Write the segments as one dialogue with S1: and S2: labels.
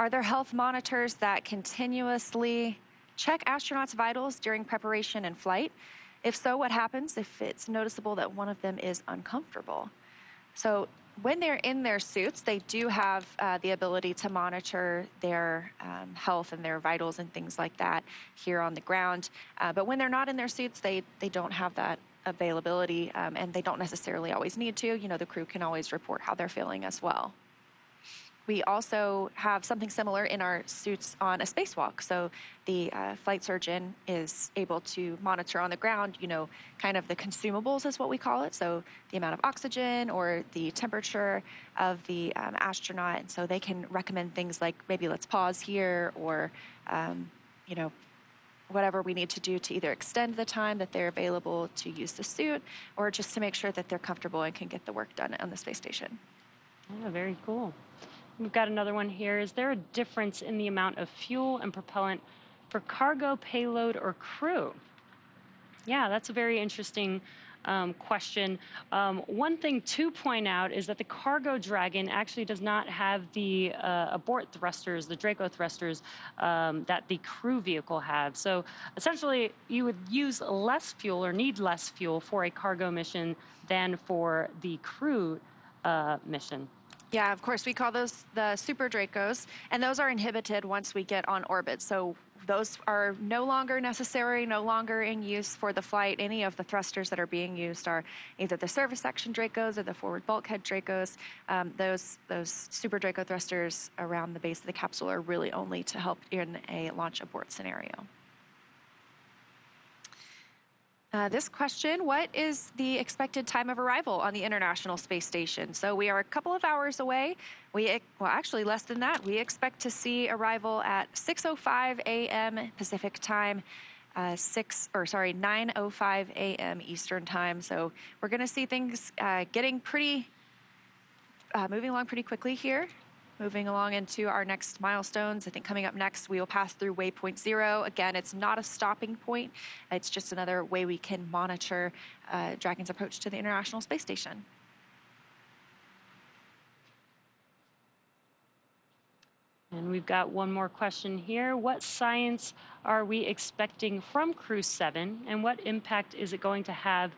S1: Are there health monitors that continuously check astronauts' vitals during preparation and flight? If so, what happens if it's noticeable that one of them is uncomfortable? So when they're in their suits, they do have the ability to monitor their health and their vitals and things like that here on the ground. But when they're not in their suits, they don't have that availability, and they don't necessarily always need to. You know, the crew can always report how they're feeling as well. We also have something similar in our suits on a spacewalk. So the flight surgeon is able to monitor on the ground, you know, kind of the consumables is what we call it. So the amount of oxygen or the temperature of the astronaut. And so they can recommend things like maybe let's pause here or, you know, whatever we need to do to either extend the time that they're available to use the suit or just to make sure that they're comfortable and can get the work done on the space station.
S2: Yeah, very cool. We've got another one here. Is there a difference in the amount of fuel and propellant for cargo, payload, or crew? Yeah, that's a very interesting question. One thing to point out is that the cargo Dragon actually does not have the abort thrusters, the Draco thrusters, that the crew vehicle have. So essentially, you would use less fuel or need less fuel for a cargo mission than for the crew mission.
S1: Yeah, of course, we call those the Super Dracos, and those are inhibited once we get on orbit. So those are no longer necessary, no longer in use for the flight. Any of the thrusters that are being used are either the service section Dracos or the forward bulkhead Dracos. Those Super Draco thrusters around the base of the capsule are really only to help in a launch abort scenario. This question, what is the expected time of arrival on the International Space Station? So we are a couple of hours away. Well, actually less than that. We expect to see arrival at 6:05 a.m. Pacific time, 9:05 a.m. Eastern time. So we're going to see things moving along pretty quickly here. Moving along into our next milestones. I think coming up next, we will pass through waypoint 0. Again, it's not a stopping point. It's just another way we can monitor Dragon's approach to the International Space Station.
S2: And we've got one more question here. What science are we expecting from Crew-7, and what impact is it going to have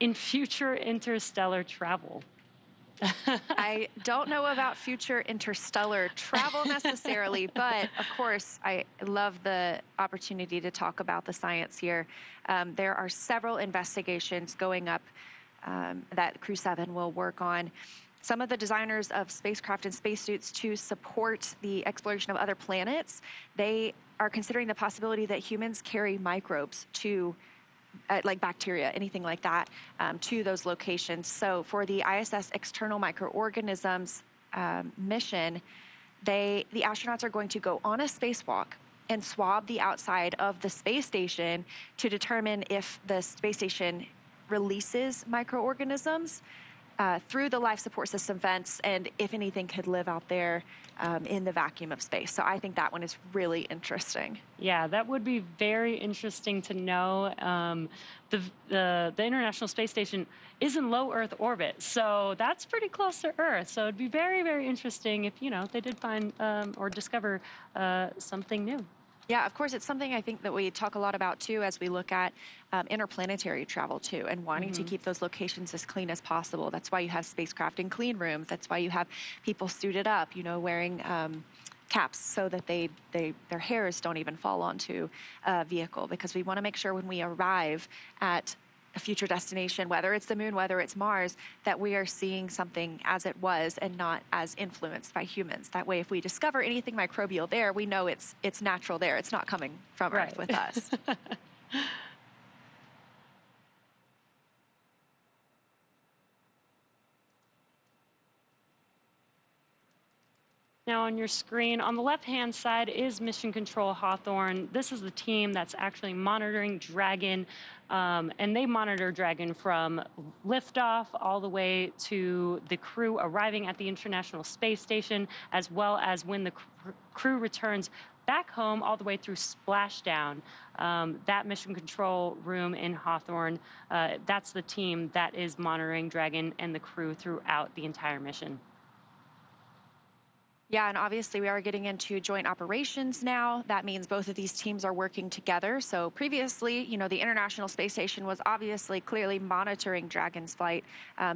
S2: in future interstellar travel?
S1: I don't know about future interstellar travel necessarily, but of course, I love the opportunity to talk about the science here. There are several investigations going up that Crew-7 will work on. Some of the designers of spacecraft and spacesuits to support the exploration of other planets, they are considering the possibility that humans carry microbes to like bacteria, anything like that, to those locations. So for the ISS external microorganisms mission, the astronauts are going to go on a spacewalk and swab the outside of the space station to determine if the space station releases microorganisms through the life support system vents and if anything could live out there in the vacuum of space. So I think that one is really interesting.
S2: Yeah, that would be very interesting to know. The International Space Station is in low Earth orbit, so that's pretty close to Earth. So it'd be very, very interesting if, you know, they did find or discover something new.
S1: Yeah, of course, it's something I think that we talk a lot about, too, as we look at interplanetary travel, too, and wanting to keep those locations as clean as possible. That's why you have spacecraft in clean rooms. That's why you have people suited up, you know, wearing caps so that their hairs don't even fall onto a vehicle, because we want to make sure when we arrive at a future destination, whether it's the moon, whether it's Mars, that we are seeing something as it was and not as influenced by humans. That way, if we discover anything microbial there, we know it's natural there. It's not coming from Earth with us.
S2: Now on your screen, on the left-hand side is Mission Control Hawthorne. This is the team that's actually monitoring Dragon, and they monitor Dragon from liftoff all the way to the crew arriving at the International Space Station, as well as when the crew returns back home all the way through splashdown. That mission control room in Hawthorne, that's the team that is monitoring Dragon and the crew throughout the entire mission.
S1: Yeah, and obviously we are getting into joint operations now. That means both of these teams are working together. So previously, the International Space Station was obviously clearly monitoring Dragon's flight,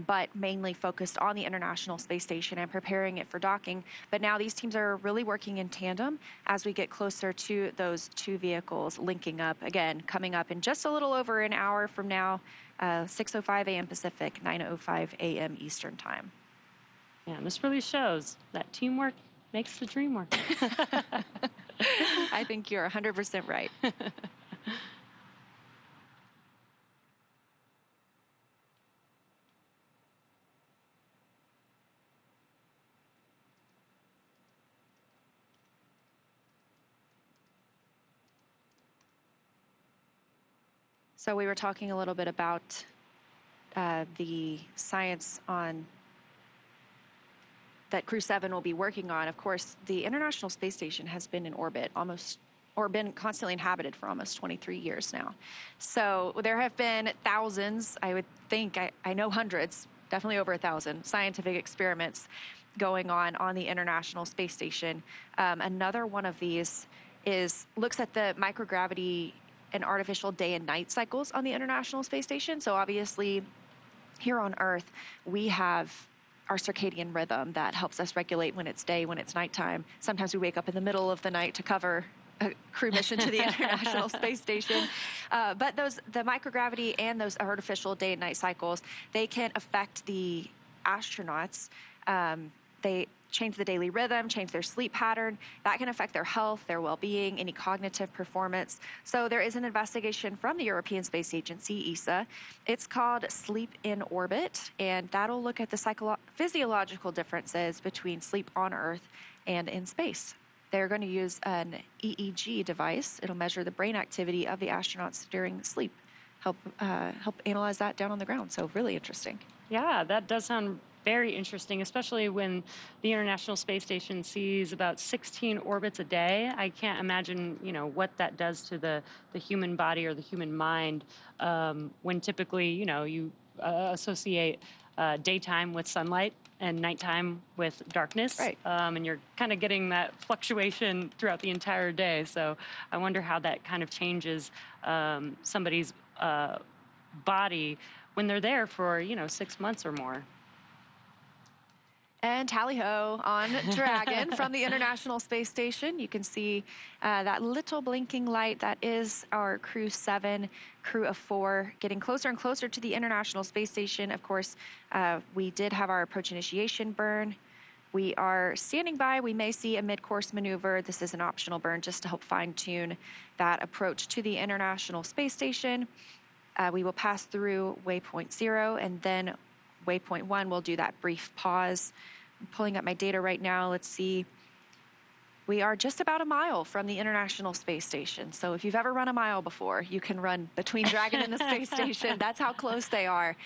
S1: but mainly focused on the International Space Station and preparing it for docking. But now these teams are really working in tandem as we get closer to those two vehicles linking up. Again, coming up in just a little over an hour from now, 6:05 a.m. Pacific, 9:05 a.m. Eastern Time.
S2: Yeah, and this really shows that teamwork makes the dream work.
S1: I think you're 100% right. So we were talking a little bit about the science on that Crew-7 will be working on. Of course, the International Space Station has been in orbit been constantly inhabited for almost 23 years now. So there have been thousands, I would think, I know hundreds, definitely over 1,000 scientific experiments going on the International Space Station. Another one of these looks at the microgravity and artificial day and night cycles on the International Space Station. So obviously, here on Earth, we have our circadian rhythm that helps us regulate when it's day, when it's nighttime. Sometimes we wake up in the middle of the night to cover a crew mission to the International Space Station. But the microgravity and those artificial day and night cycles, they can affect the astronauts. They change the daily rhythm, change their sleep pattern. That can affect their health, their well-being, any cognitive performance. So there is an investigation from the European Space Agency, ESA. It's called Sleep in Orbit, and that'll look at the physiological differences between sleep on Earth and in space. They're going to use an EEG device. It'll measure the brain activity of the astronauts during sleep, help analyze that down on the ground. So really interesting.
S2: Yeah, that does sound very interesting, especially when the International Space Station sees about 16 orbits a day. I can't imagine, what that does to the human body or the human mind when typically, you associate daytime with sunlight and nighttime with darkness.
S1: Right.
S2: And you're kind of getting that fluctuation throughout the entire day. So I wonder how that kind of changes somebody's body when they're there for, 6 months or more.
S1: And tally-ho on Dragon from the International Space Station. You can see that little blinking light. That is our Crew-7, crew of 4, getting closer and closer to the International Space Station. Of course, we did have our approach initiation burn. We are standing by. We may see a mid-course maneuver. This is an optional burn just to help fine-tune that approach to the International Space Station. We will pass through waypoint 0, and then waypoint 1 will do that brief pause. I'm pulling up my data right now. Let's see. We are just about a mile from the International Space Station. So if you've ever run a mile before, you can run between Dragon and the space station. That's how close they are.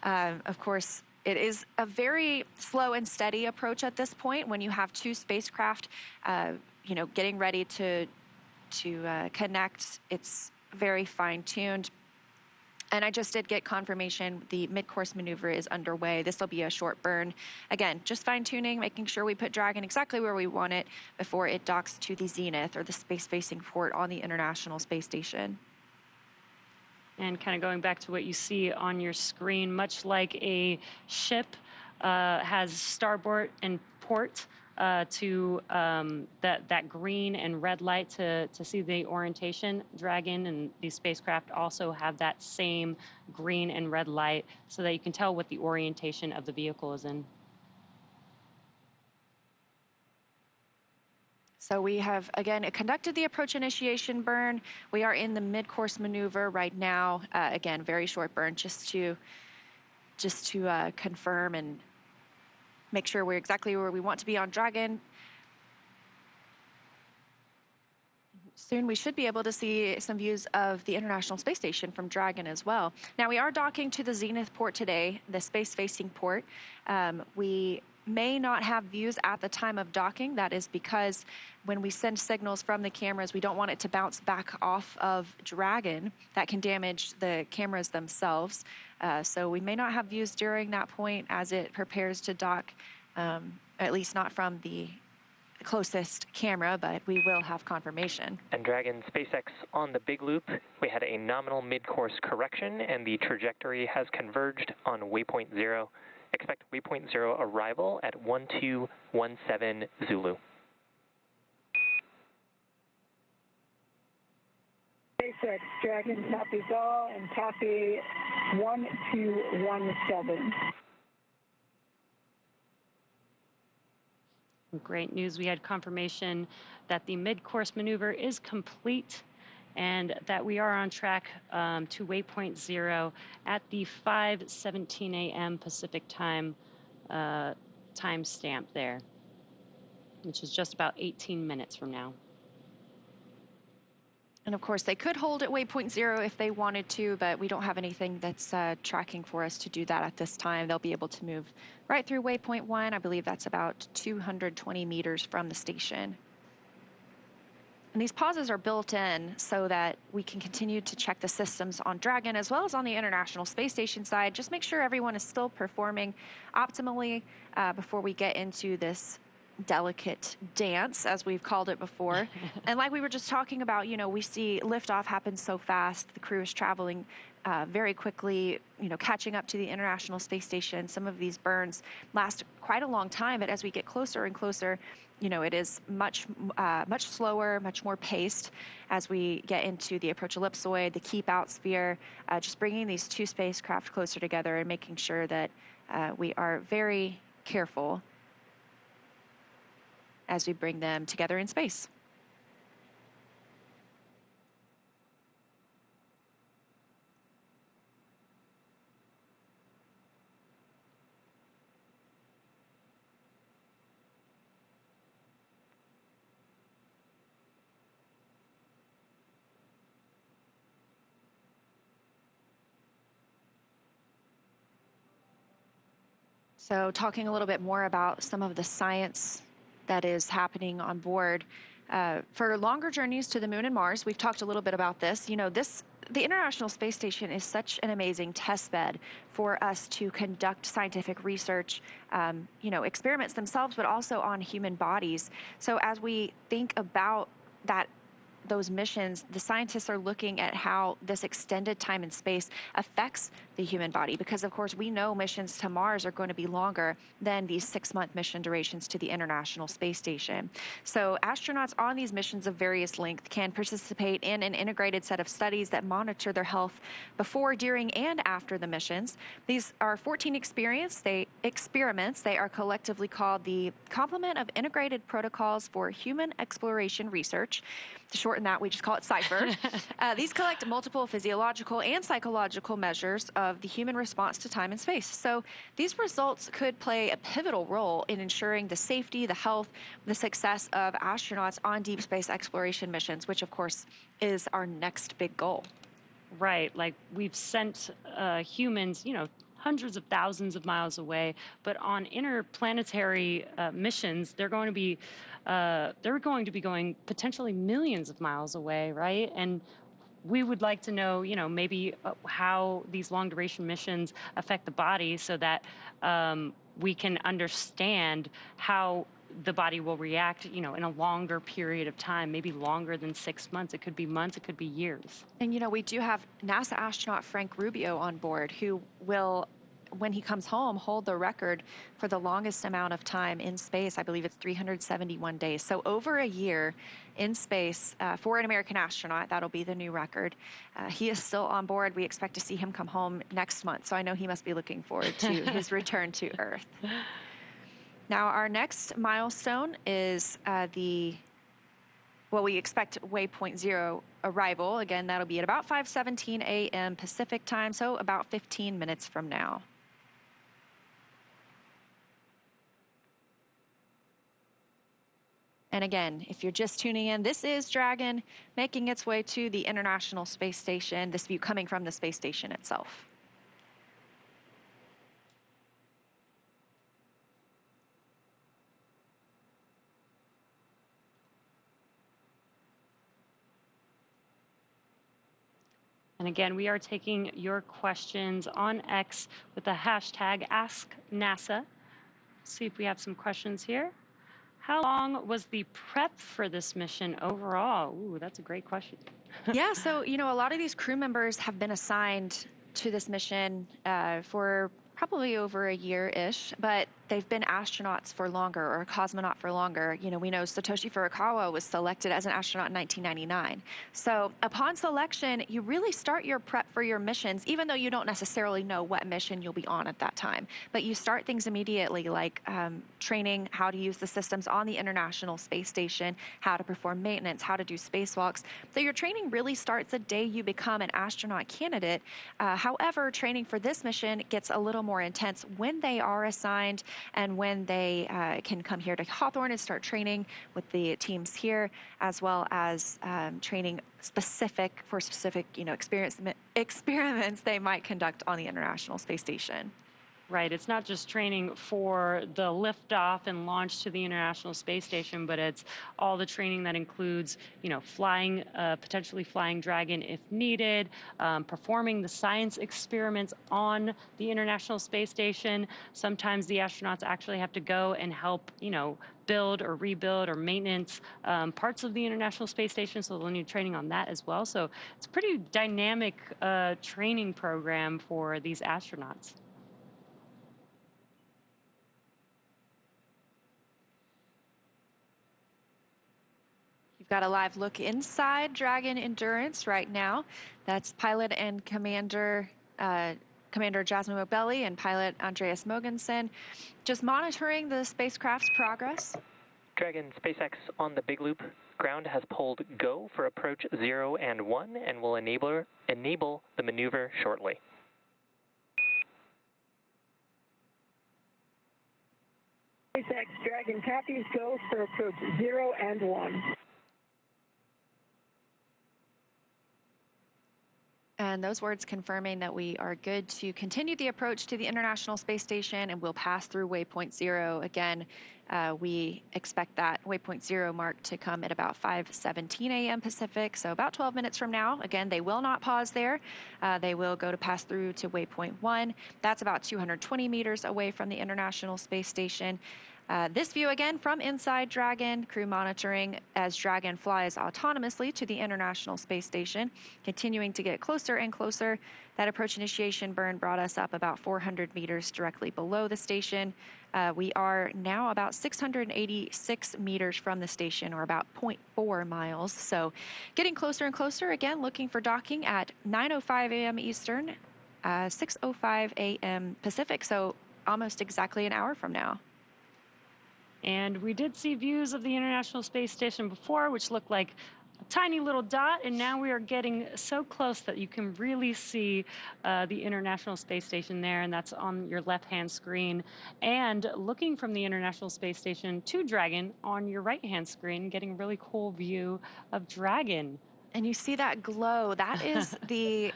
S1: Of course, it is a very slow and steady approach at this point when you have two spacecraft, getting ready to connect. It's very fine-tuned. And I just did get confirmation the mid-course maneuver is underway. This will be a short burn. Again, just fine-tuning, making sure we put Dragon exactly where we want it before it docks to the zenith or the space-facing port on the International Space Station.
S2: And kind of going back to what you see on your screen, much like a ship has starboard and port to that green and red light to see the orientation. Dragon and these spacecraft also have that same green and red light so that you can tell what the orientation of the vehicle is in.
S1: So we have, again, conducted the approach initiation burn. We are in the mid-course maneuver right now. Again, very short burn just to confirm and make sure we're exactly where we want to be on Dragon. Soon we should be able to see some views of the International Space Station from Dragon as well. Now we are docking to the zenith port today, the space-facing port. We may not have views at the time of docking. That is because when we send signals from the cameras, we don't want it to bounce back off of Dragon. That can damage the cameras themselves. So we may not have views during that point as it prepares to dock, at least not from the closest camera, but we will have confirmation.
S3: And Dragon SpaceX on the big loop, we had a nominal mid-course correction, and the trajectory has converged on waypoint 0. Expect waypoint 0 arrival at 1217 Zulu.
S4: SpaceX Dragon copies all and copy 1217.
S2: Great news. We had confirmation that the mid-course maneuver is complete and that we are on track to waypoint 0 at the 5:17 a.m. Pacific time timestamp there, which is just about 18 minutes from now.
S1: And of course, they could hold at waypoint 0 if they wanted to, but we don't have anything that's tracking for us to do that at this time. They'll be able to move right through waypoint 1. I believe that's about 220 meters from the station. And these pauses are built in so that we can continue to check the systems on Dragon as well as on the International Space Station side. Just make sure everyone is still performing optimally before we get into this delicate dance, as we've called it before. And like we were just talking about, you know, we see liftoff happen so fast. The crew is traveling very quickly, you know, catching up to the International Space Station. Some of these burns last quite a long time, but as we get closer and closer, you know, it is much slower, much more paced as we get into the approach ellipsoid, the keep out sphere, just bringing these two spacecraft closer together and making sure that we are very careful as we bring them together in space. So talking a little bit more about some of the science that is happening on board. For longer journeys to the moon and Mars, we've talked a little bit about this. You know, the International Space Station is such an amazing test bed for us to conduct scientific research, you know, experiments themselves, but also on human bodies. So as we think about those missions, the scientists are looking at how this extended time in space affects the human body, because of course we know missions to Mars are going to be longer than these 6-month mission durations to the International Space Station. So astronauts on these missions of various length can participate in an integrated set of studies that monitor their health before, during, and after the missions. These are 14 experiments. They are collectively called the Complement of Integrated Protocols for Human Exploration Research. To shorten that, we just call it CIPHER. These collect multiple physiological and psychological measures of the human response to time and space. So these results could play a pivotal role in ensuring the safety, the health, the success of astronauts on deep space exploration missions, which of course is our next big goal.
S2: Right, like we've sent humans, you know, hundreds of thousands of miles away, but on interplanetary missions, they're going to be going potentially millions of miles away, right? And we would like to know, you know, maybe how these long duration missions affect the body, so that we can understand how the body will react, you know, in a longer period of time, maybe longer than 6 months. It could be months, it could be years.
S1: And, you know, we do have NASA astronaut Frank Rubio on board, who will, when he comes home, hold the record for the longest amount of time in space. I believe it's 371 days. So over a year in space for an American astronaut. That'll be the new record. He is still on board. We expect to see him come home next month. So I know he must be looking forward to his return to Earth. Now, our next milestone is we expect waypoint 0 arrival. Again, that'll be at about 5:17 a.m. Pacific time, so about 15 minutes from now. And again, if you're just tuning in, this is Dragon making its way to the International Space Station, this view coming from the space station itself.
S2: And again, we are taking your questions on X with the hashtag AskNASA. See if we have some questions here. How long was the prep for this mission overall? Ooh, that's a great question.
S1: Yeah, so, a lot of these crew members have been assigned to this mission for probably over a year-ish, but they've been astronauts for longer or a cosmonaut for longer. We know Satoshi Furukawa was selected as an astronaut in 1999. So upon selection, you really start your prep for your missions, even though you don't necessarily know what mission you'll be on at that time. But you start things immediately, like training how to use the systems on the International Space Station, how to perform maintenance, how to do spacewalks. So your training really starts the day you become an astronaut candidate. However, training for this mission gets a little more intense when they are assigned and when they can come here to Hawthorne and start training with the teams here, as well as training specific experiments they might conduct on the International Space Station.
S2: Right. It's not just training for the liftoff and launch to the International Space Station, but it's all the training that includes, flying, potentially flying Dragon if needed, performing the science experiments on the International Space Station. Sometimes the astronauts actually have to go and help, build or rebuild or maintenance parts of the International Space Station, so they'll need training on that as well. So it's a pretty dynamic training program for these astronauts.
S1: You've got a live look inside Dragon Endurance right now. That's pilot and Commander Jasmine Mobelli and pilot Andreas Mogensen, just monitoring the spacecraft's progress.
S3: Dragon SpaceX on the big loop. Ground has pulled go for approach 0 and 1 and will enable the maneuver shortly.
S4: SpaceX Dragon copies go for approach 0 and 1.
S1: And those words confirming that we are good to continue the approach to the International Space Station, and we'll pass through waypoint 0. Again, we expect that waypoint 0 mark to come at about 5:17 a.m. Pacific, so about 12 minutes from now. Again, they will not pause there. They will go to pass through to waypoint 1. That's about 220 meters away from the International Space Station. This view again from inside Dragon, crew monitoring as Dragon flies autonomously to the International Space Station, continuing to get closer and closer. That approach initiation burn brought us up about 400 meters directly below the station. We are now about 686 meters from the station, or about 0.4 miles. So getting closer and closer, again, looking for docking at 9:05 a.m. Eastern, 6:05 a.m. Pacific, so almost exactly an hour from now.
S2: And we did see views of the International Space Station before, which looked like a tiny little dot, and now we are getting so close that you can really see the International Space Station there, and that's on your left-hand screen. And looking from the International Space Station to Dragon on your right-hand screen, getting a really cool view of Dragon.
S1: And you see that glow. That is the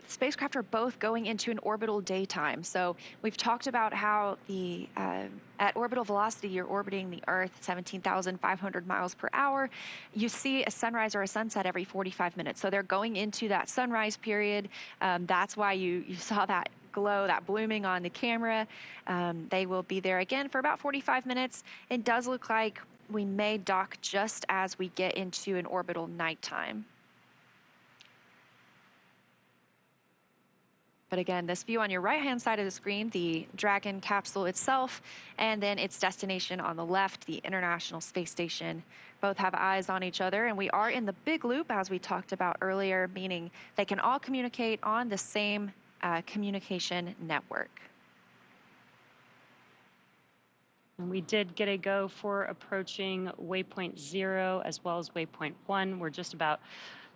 S1: spacecraft are both going into an orbital daytime. So we've talked about how at orbital velocity, you're orbiting the Earth 17,500 miles per hour. You see a sunrise or a sunset every 45 minutes. So they're going into that sunrise period. That's why you saw that glow, that blooming on the camera. They will be there again for about 45 minutes. It does look like we may dock just as we get into an orbital nighttime. But again, this view on your right-hand side of the screen, the Dragon capsule itself, and then its destination on the left, the International Space Station, both have eyes on each other. And we are in the big loop, as we talked about earlier, meaning they can all communicate on the same communication network.
S2: And we did get a go for approaching waypoint 0 as well as waypoint 1. We're just about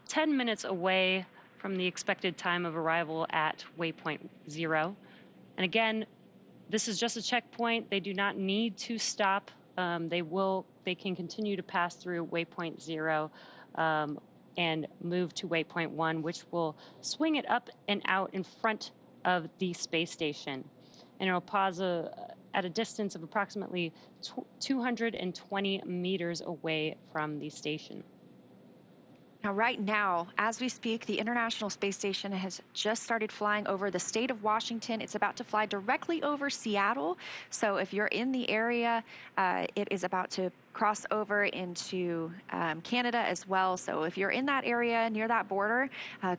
S2: 10 minutes away from the expected time of arrival at waypoint 0. And again, this is just a checkpoint. They do not need to stop. They can continue to pass through waypoint 0 and move to waypoint 1, which will swing it up and out in front of the space station. And it'll pause at a distance of approximately 220 meters away from the station.
S1: Now, right now, as we speak, the International Space Station has just started flying over the state of Washington. It's about to fly directly over Seattle. So if you're in the area, it is about to cross over into Canada as well. So if you're in that area near that border,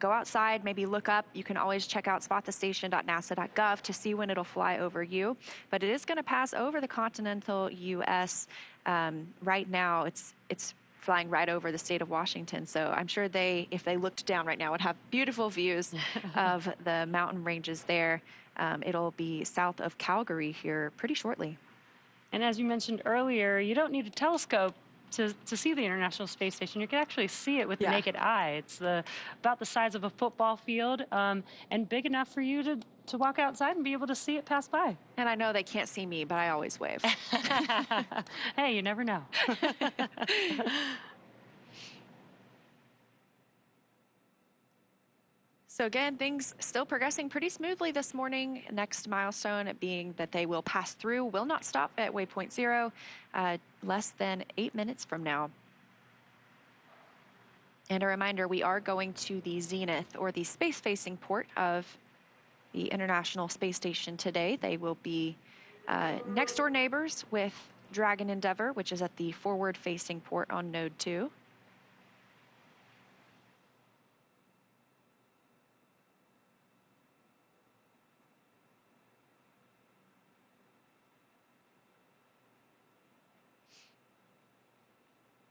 S1: go outside, maybe look up. You can always check out spotthestation.nasa.gov to see when it'll fly over you. But it is going to pass over the continental U.S. Right now. It's flying right over the state of Washington. So I'm sure if they looked down right now, would have beautiful views of the mountain ranges there. It'll be south of Calgary here pretty shortly.
S2: And as you mentioned earlier, you don't need a telescope to see the International Space Station. You can actually see it with the naked eye. It's about the size of a football field and big enough for you to walk outside and be able to see it pass by.
S1: And I know they can't see me, but I always wave.
S2: Hey, you never know.
S1: So again, things still progressing pretty smoothly this morning. Next milestone being that they will pass through, will not stop at waypoint 0, less than 8 minutes from now. And a reminder, we are going to the zenith, or the space-facing port of the International Space Station today. They will be next-door neighbors with Dragon Endeavour, which is at the forward-facing port on Node 2.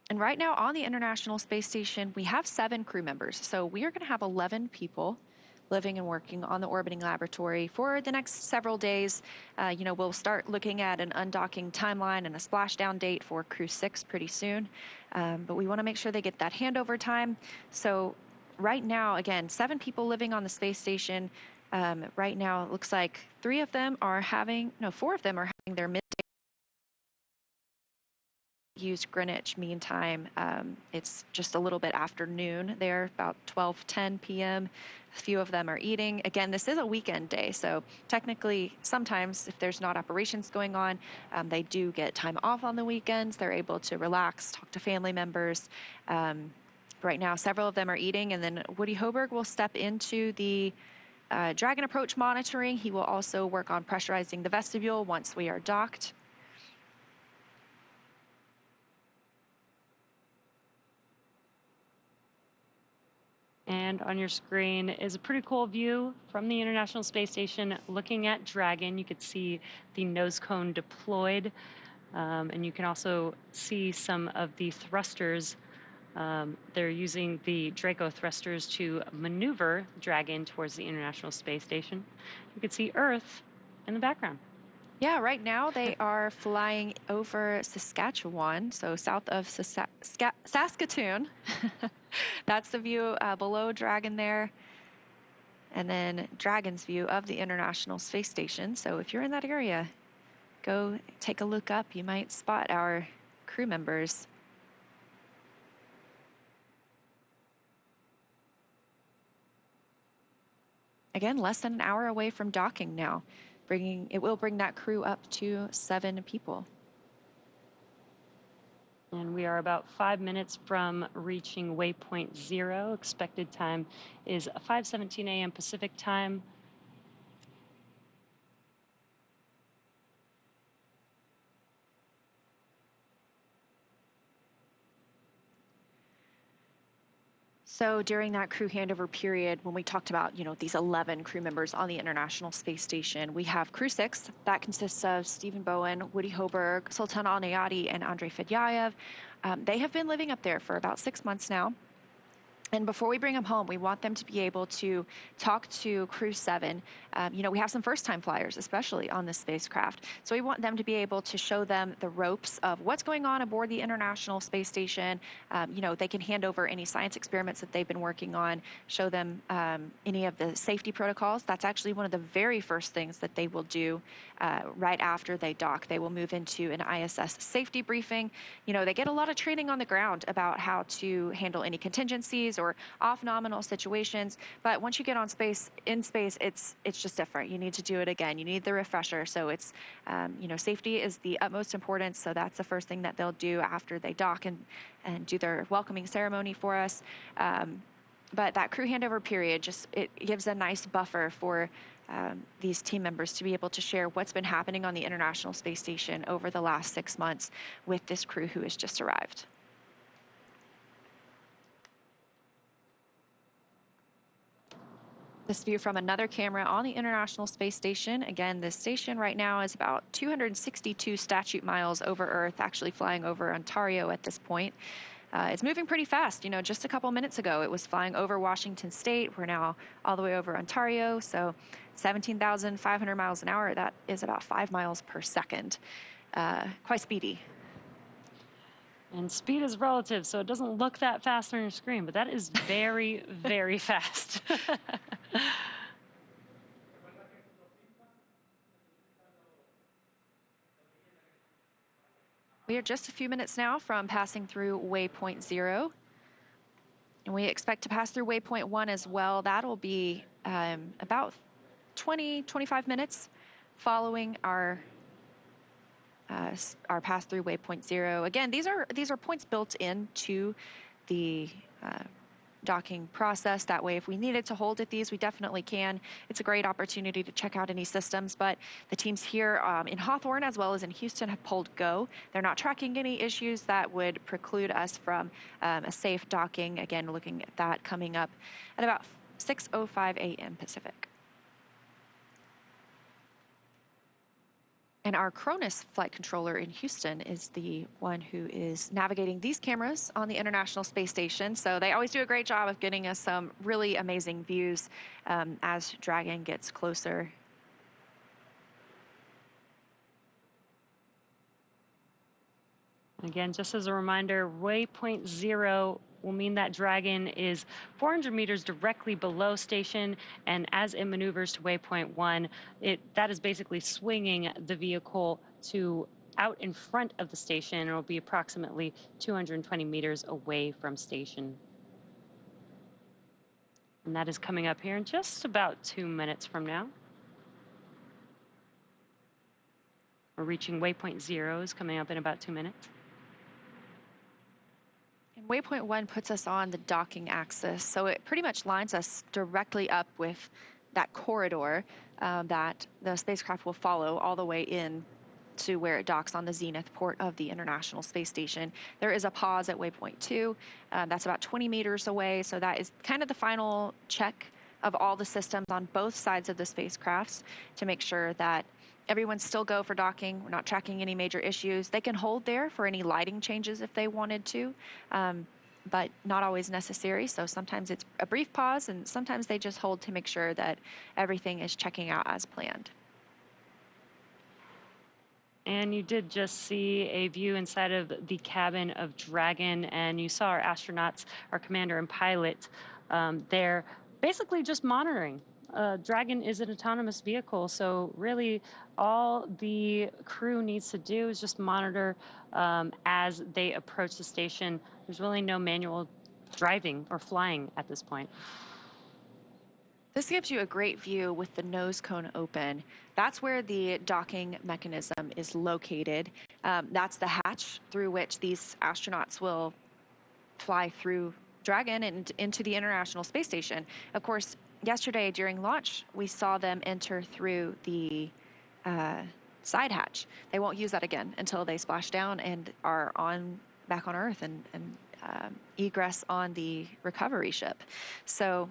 S1: And right now on the International Space Station, we have 7 crew members. So we are going to have 11 people living and working on the orbiting laboratory for the next several days. We'll start looking at an undocking timeline and a splashdown date for Crew-6 pretty soon. But we want to make sure they get that handover time. So right now, again, 7 people living on the space station. Right now, it looks like 4 of them are having their midday use Greenwich Mean Time. It's just a little bit after noon there, about 12:10 p.m. A few of them are eating. Again, this is a weekend day, so technically sometimes if there's not operations going on, they do get time off on the weekends. They're able to relax, talk to family members. Right now, several of them are eating, and then Woody Hoberg will step into the Dragon approach monitoring. He will also work on pressurizing the vestibule once we are docked.
S2: And on your screen is a pretty cool view from the International Space Station looking at Dragon. You could see the nose cone deployed, and you can also see some of the thrusters. They're using the Draco thrusters to maneuver Dragon towards the International Space Station. You can see Earth in the background.
S1: Yeah, right now they are flying over Saskatchewan, so south of Saskatoon. That's the view below Dragon there. And then Dragon's view of the International Space Station. So if you're in that area, go take a look up. You might spot our crew members. Again, less than an hour away from docking now. It will bring that crew up to 7 people.
S2: And we are about 5 minutes from reaching waypoint 0. Expected time is 5:17 a.m. Pacific time.
S1: So during that crew handover period, when we talked about, these 11 crew members on the International Space Station, we have Crew-6. That consists of Stephen Bowen, Woody Hoberg, Sultan Al-Nayati, and Andrei Fedyayev. They have been living up there for about 6 months now. And before we bring them home, we want them to be able to talk to Crew-7. We have some first-time flyers, especially on this spacecraft. So we want them to be able to show them the ropes of what's going on aboard the International Space Station. They can hand over any science experiments that they've been working on, show them any of the safety protocols. That's actually one of the very first things that they will do right after they dock. They will move into an ISS safety briefing. They get a lot of training on the ground about how to handle any contingencies days or off nominal situations. But once you get on space, it's just different. You need to do it again. You need the refresher. So it's, safety is the utmost importance. So that's the first thing that they'll do after they dock and do their welcoming ceremony for us. But that crew handover period, it gives a nice buffer for these team members to be able to share what's been happening on the International Space Station over the last 6 months with this crew who has just arrived. This view from another camera on the International Space Station. Again, this station right now is about 262 statute miles over Earth, actually flying over Ontario at this point. It's moving pretty fast. Just a couple minutes ago, it was flying over Washington State. We're now all the way over Ontario, so 17,500 miles an hour. That is about 5 miles per second. Quite speedy.
S2: And speed is relative, so it doesn't look that fast on your screen, but that is very, very fast.
S1: We are just a few minutes now from passing through waypoint 0. And we expect to pass through waypoint 1 as well. That'll be about 25 minutes following our pass through waypoint 0. Again, these are points built into the docking process. That way, if we needed to hold at these, we definitely can. It's a great opportunity to check out any systems, but the teams here in Hawthorne as well as in Houston have pulled go. They're not tracking any issues that would preclude us from a safe docking. Again, looking at that coming up at about 6:05 a.m. Pacific. And our Cronus flight controller in Houston is the one who is navigating these cameras on the International Space Station. So they always do a great job of getting us some really amazing views as Dragon gets closer.
S2: Again, just as a reminder, waypoint 0 will mean that Dragon is 400 meters directly below station, and as it maneuvers to waypoint 1, that is basically swinging the vehicle to out in front of the station, and it will be approximately 220 meters away from station. And that is coming up here in just about 2 minutes from now. We're reaching waypoint 0 is coming up in about 2 minutes.
S1: And waypoint 1 puts us on the docking axis, so it pretty much lines us directly up with that corridor that the spacecraft will follow all the way in to where it docks on the zenith port of the International Space Station. There is a pause at waypoint 2. That's about 20 meters away, so that is kind of the final check of all the systems on both sides of the spacecrafts to make sure that everyone's still go for docking. We're not tracking any major issues. They can hold there for any lighting changes if they wanted to, but not always necessary. So sometimes it's a brief pause, and sometimes they just hold to make sure that everything is checking out as planned.
S2: And you did just see a view inside of the cabin of Dragon, and you saw our astronauts, our commander and pilot there, basically just monitoring. Dragon is an autonomous vehicle, so really all the crew needs to do is just monitor as they approach the station. There's really no manual driving or flying at this point.
S1: This gives you a great view with the nose cone open. That's where the docking mechanism is located. That's the hatch through which these astronauts will fly through Dragon and into the International Space Station. Of course, yesterday during launch, we saw them enter through the side hatch. They won't use that again until they splash down and are back on Earth and egress on the recovery ship. So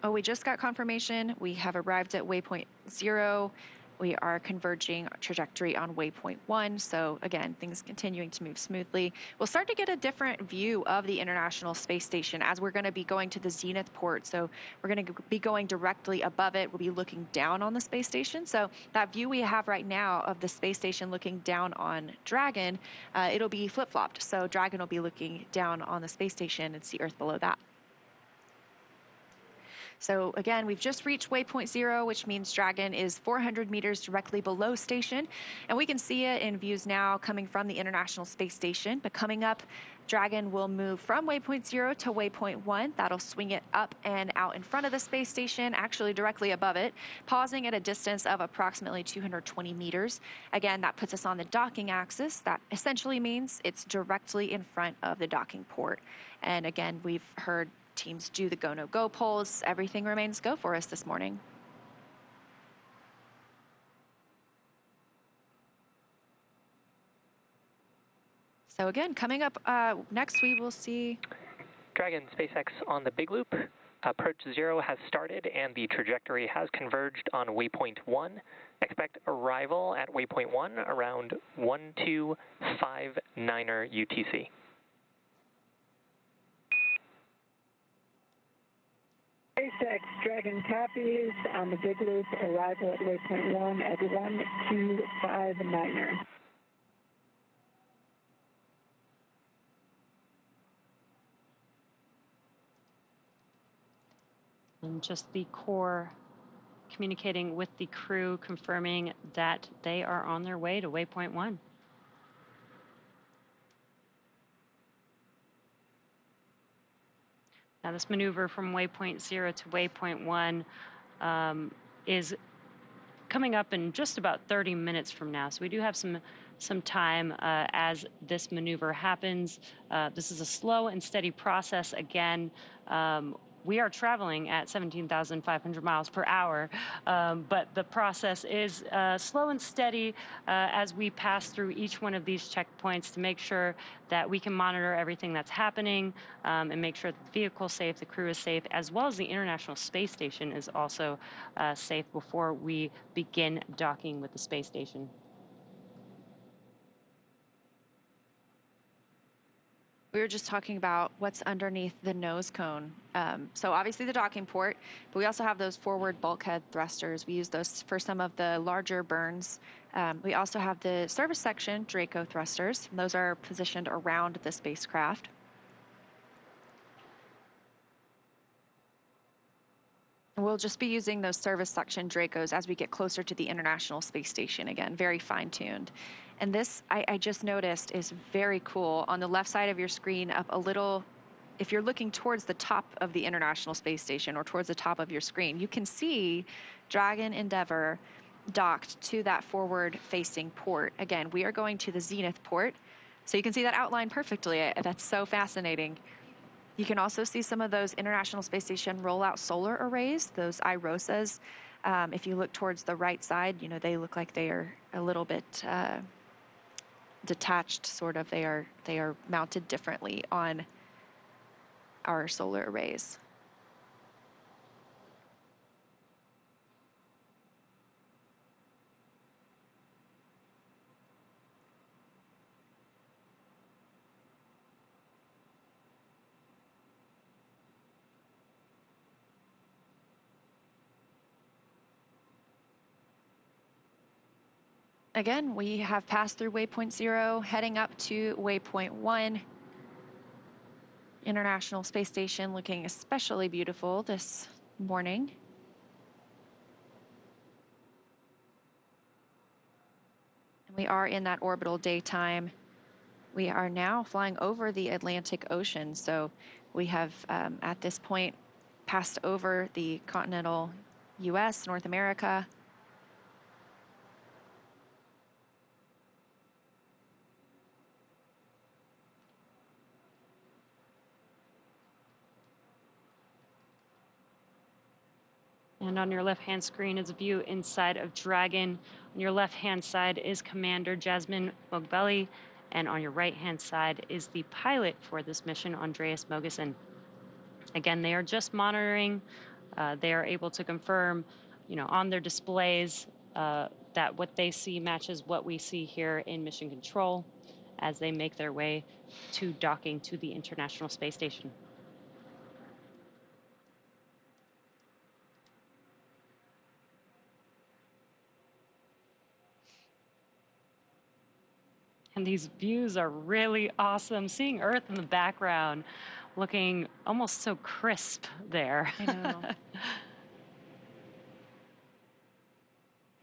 S1: we just got confirmation. We have arrived at waypoint 0. We are converging our trajectory on waypoint 1. So again, things continuing to move smoothly. We'll start to get a different view of the International Space Station as we're going to be going to the zenith port. So we're going to be going directly above it. We'll be looking down on the space station. So that view we have right now of the space station looking down on Dragon, it'll be flip-flopped. So Dragon will be looking down on the space station and see Earth below that. So again, we've just reached waypoint 0, which means Dragon is 400 meters directly below station. And we can see it in views now coming from the International Space Station. But coming up, Dragon will move from waypoint 0 to waypoint 1. That'll swing it up and out in front of the space station, actually directly above it, pausing at a distance of approximately 220 meters. Again, that puts us on the docking axis. That essentially means it's directly in front of the docking port. And again, we've heard teams do the go, no go polls. Everything remains go for us this morning. So again, coming up next, we will see
S3: Dragon SpaceX on the big loop. Approach 0 has started and the trajectory has converged on waypoint 1. Expect arrival at waypoint 1 around 1259er UTC.
S4: SpaceX Dragon copies on the big loop, arrival at waypoint 1 at 1259er.
S2: And just the core communicating with the crew, confirming that they are on their way to waypoint 1. Now this maneuver from waypoint 0 to waypoint 1 is coming up in just about 30 minutes from now. So we do have some time as this maneuver happens. This is a slow and steady process. Again, we are traveling at 17,500 miles per hour, but the process is slow and steady as we pass through each one of these checkpoints to make sure that we can monitor everything that's happening and make sure that the vehicle's safe, the crew is safe, as well as the International Space Station is also safe before we begin docking with the space station.
S1: we were just talking about what's underneath the nose cone. So obviously the docking port, but we also have those forward bulkhead thrusters. We use those for some of the larger burns. We also have the service section Draco thrusters. Those are positioned around the spacecraft. We'll just be using those service section Dracos as we get closer to the International Space Station. Again, very fine-tuned. And this, I just noticed, is very cool. On the left side of your screen, up a little, if you're looking towards the top of the International Space Station or towards the top of your screen, you can see Dragon Endeavour docked to that forward-facing port. Again, we are going to the Zenith port, so you can see that outline perfectly. That's so fascinating. You can also see some of those International Space Station rollout solar arrays, those IROSAs. If you look towards the right side, you know, they look like they are a little bit detached, sort of. They are mounted differently on our solar arrays. Again, we have passed through waypoint 0, heading up to waypoint 1. International Space Station looking especially beautiful this morning. And we are in that orbital daytime. We are now flying over the Atlantic Ocean, so we have at this point passed over the continental US, North America.
S2: And on your left-hand screen is a view inside of Dragon. On your left-hand side is Commander Jasmine Mogbelli, and on your right-hand side is the pilot for this mission, Andreas Mogensen. Again, they are just monitoring. They are able to confirm, you know, on their displays that what they see matches what we see here in Mission Control as they make their way to docking to the International Space Station. And these views are really awesome. Seeing Earth in the background looking almost so crisp there.
S1: I know.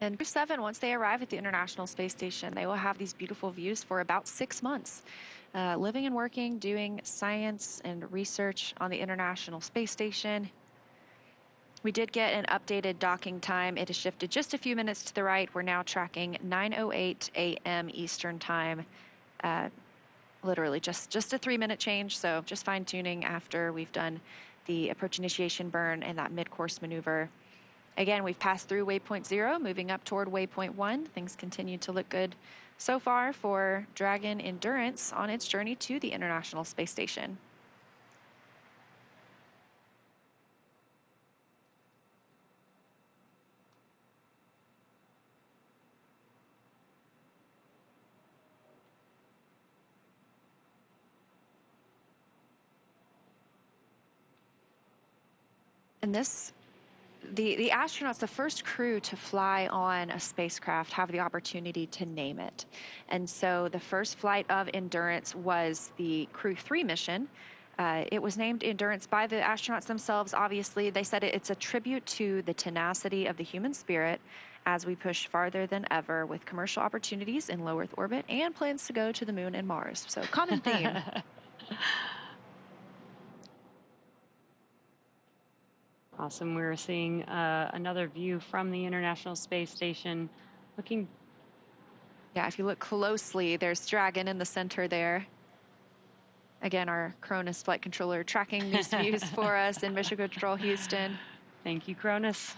S1: And Crew-7, once they arrive at the International Space Station, they will have these beautiful views for about 6 months, living and working, doing science and research on the International Space Station. We did get an updated docking time. It has shifted just a few minutes to the right. We're now tracking 9:08 a.m. Eastern Time. Literally just a 3-minute change, so just fine-tuning after we've done the approach initiation burn and that mid-course maneuver. Again, we've passed through waypoint 0, moving up toward waypoint 1. Things continue to look good so far for Dragon Endurance on its journey to the International Space Station. And the astronauts, the first crew to fly on a spacecraft, have the opportunity to name it. And so the first flight of Endurance was the Crew-3 mission. It was named Endurance by the astronauts themselves. Obviously, they said it's a tribute to the tenacity of the human spirit as we push farther than ever with commercial opportunities in low Earth orbit and plans to go to the moon and Mars. So common theme.
S2: Awesome. We're seeing another view from the International Space Station. Looking.
S1: Yeah, if you look closely, there's Dragon in the center there. Again, our Cronus flight controller tracking these views for us in Mission Control Houston.
S2: Thank you, Cronus.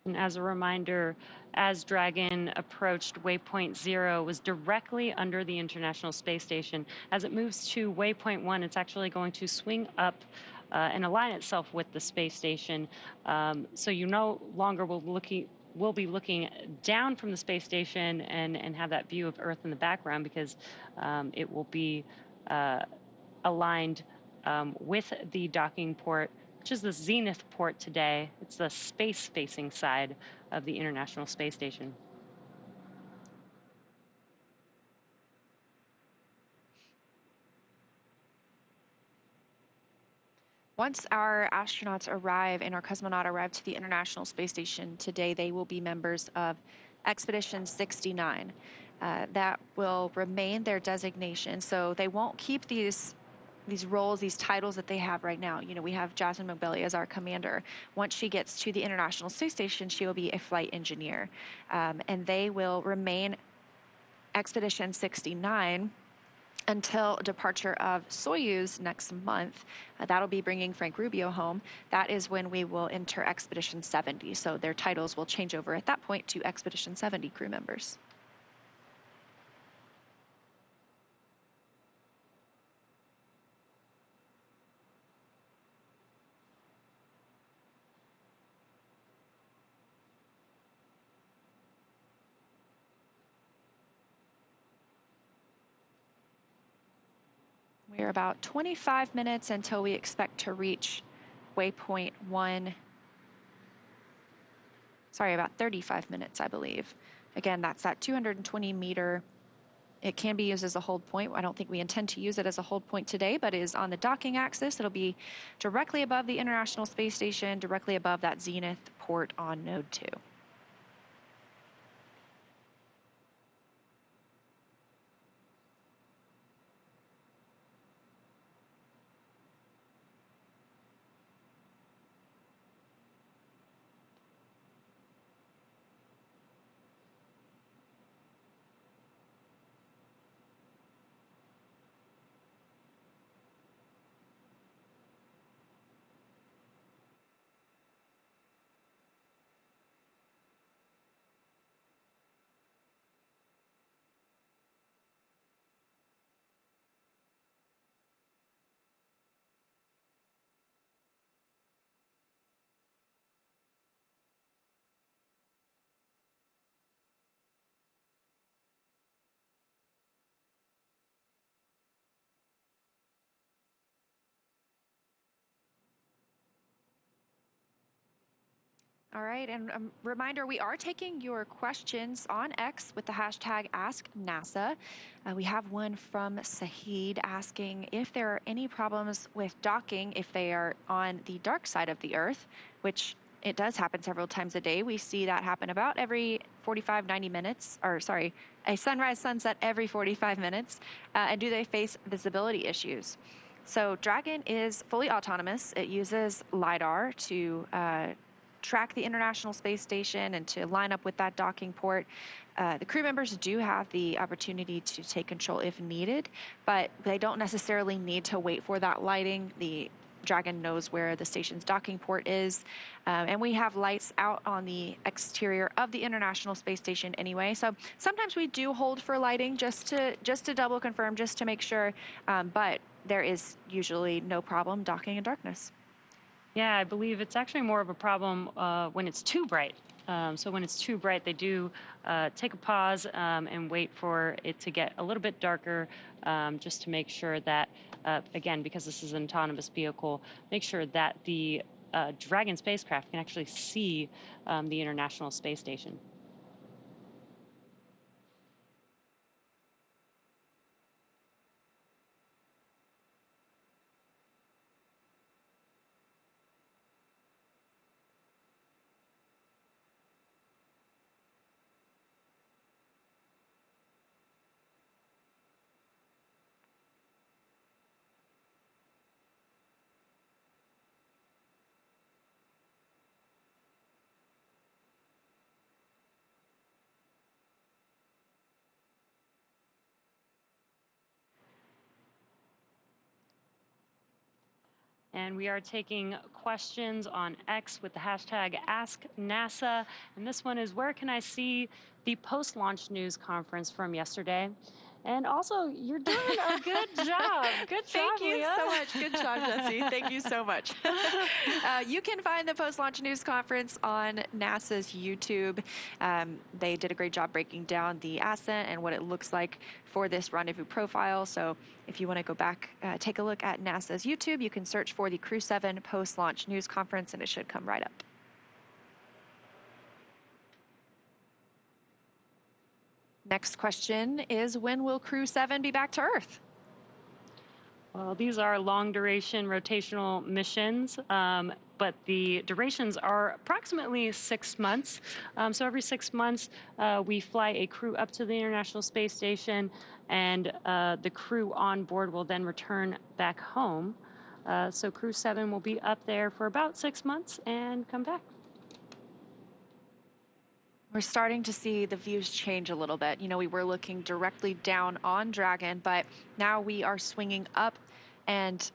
S2: And as a reminder, as Dragon approached waypoint 0, was directly under the International Space Station. As it moves to waypoint 1, it's actually going to swing up and align itself with the space station. So you no longer will be looking down from the space station and have that view of Earth in the background, because it will be aligned with the docking port, which is the zenith port today. It's the space-facing side of the International Space Station.
S1: Once our astronauts arrive and our cosmonaut arrive to the International Space Station today, they will be members of Expedition 69. That will remain their designation, so they won't keep these roles, these titles that they have right now. You know, we have Jasmine Mobilli as our commander. Once she gets to the International Space Station, she will be a flight engineer. And they will remain Expedition 69 until departure of Soyuz next month. That'll be bringing Frank Rubio home. That is when we will enter Expedition 70. So their titles will change over at that point to Expedition 70 crew members. We're about 25 minutes until we expect to reach waypoint 1. Sorry, about 35 minutes, I believe. Again, that's that 220 meter. It can be used as a hold point. I don't think we intend to use it as a hold point today, but it is on the docking axis. It'll be directly above the International Space Station, directly above that zenith port on node 2. All right, and a reminder, we are taking your questions on X with the hashtag AskNASA. We have one from Sahid asking if there are any problems with docking if they are on the dark side of the Earth, which it does happen several times a day. We see that happen about every 45, 90 minutes, or sorry, a sunrise, sunset every 45 minutes. And do they face visibility issues? So Dragon is fully autonomous. It uses LiDAR to track the International Space Station and to line up with that docking port. The crew members do have the opportunity to take control if needed, but they don't necessarily need to wait for that lighting. The Dragon knows where the station's docking port is, and we have lights out on the exterior of the International Space Station anyway. So sometimes we do hold for lighting just to double confirm, just to make sure, but there is usually no problem docking in darkness.
S2: Yeah, I believe it's actually more of a problem when it's too bright. So when it's too bright, they do take a pause and wait for it to get a little bit darker, just to make sure that, again, because this is an autonomous vehicle, make sure that the Dragon spacecraft can actually see the International Space Station. And we are taking questions on X with the hashtag AskNASA. And this one is, where can I see the post-launch news conference from yesterday? And also, you're doing a good job. Good job,
S1: Thank you
S2: Leah.
S1: so much. Good job, Jesse. Thank you so much. You can find the post-launch news conference on NASA's YouTube. They did a great job breaking down the ascent and what it looks like for this rendezvous profile. So if you want to go back, take a look at NASA's YouTube, you can search for the Crew-7 post-launch news conference, and it should come right up. Next question is, when will Crew-7 be back to Earth?
S2: Well, these are long-duration rotational missions, but the durations are approximately 6 months. So every 6 months, we fly a crew up to the International Space Station, and the crew on board will then return back home. So Crew-7 will be up there for about 6 months and come back.
S1: We're starting to see the views change a little bit. You know, we were looking directly down on Dragon, but now we are swinging up and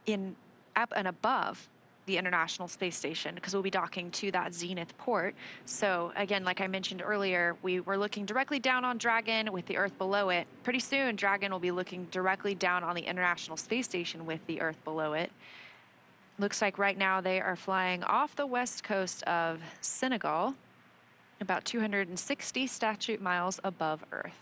S1: above the International Space Station, because we'll be docking to that zenith port. So again, like I mentioned earlier, we were looking directly down on Dragon with the Earth below it. Pretty soon, Dragon will be looking directly down on the International Space Station with the Earth below it. Looks like right now they are flying off the west coast of Senegal, about 260 statute miles above Earth.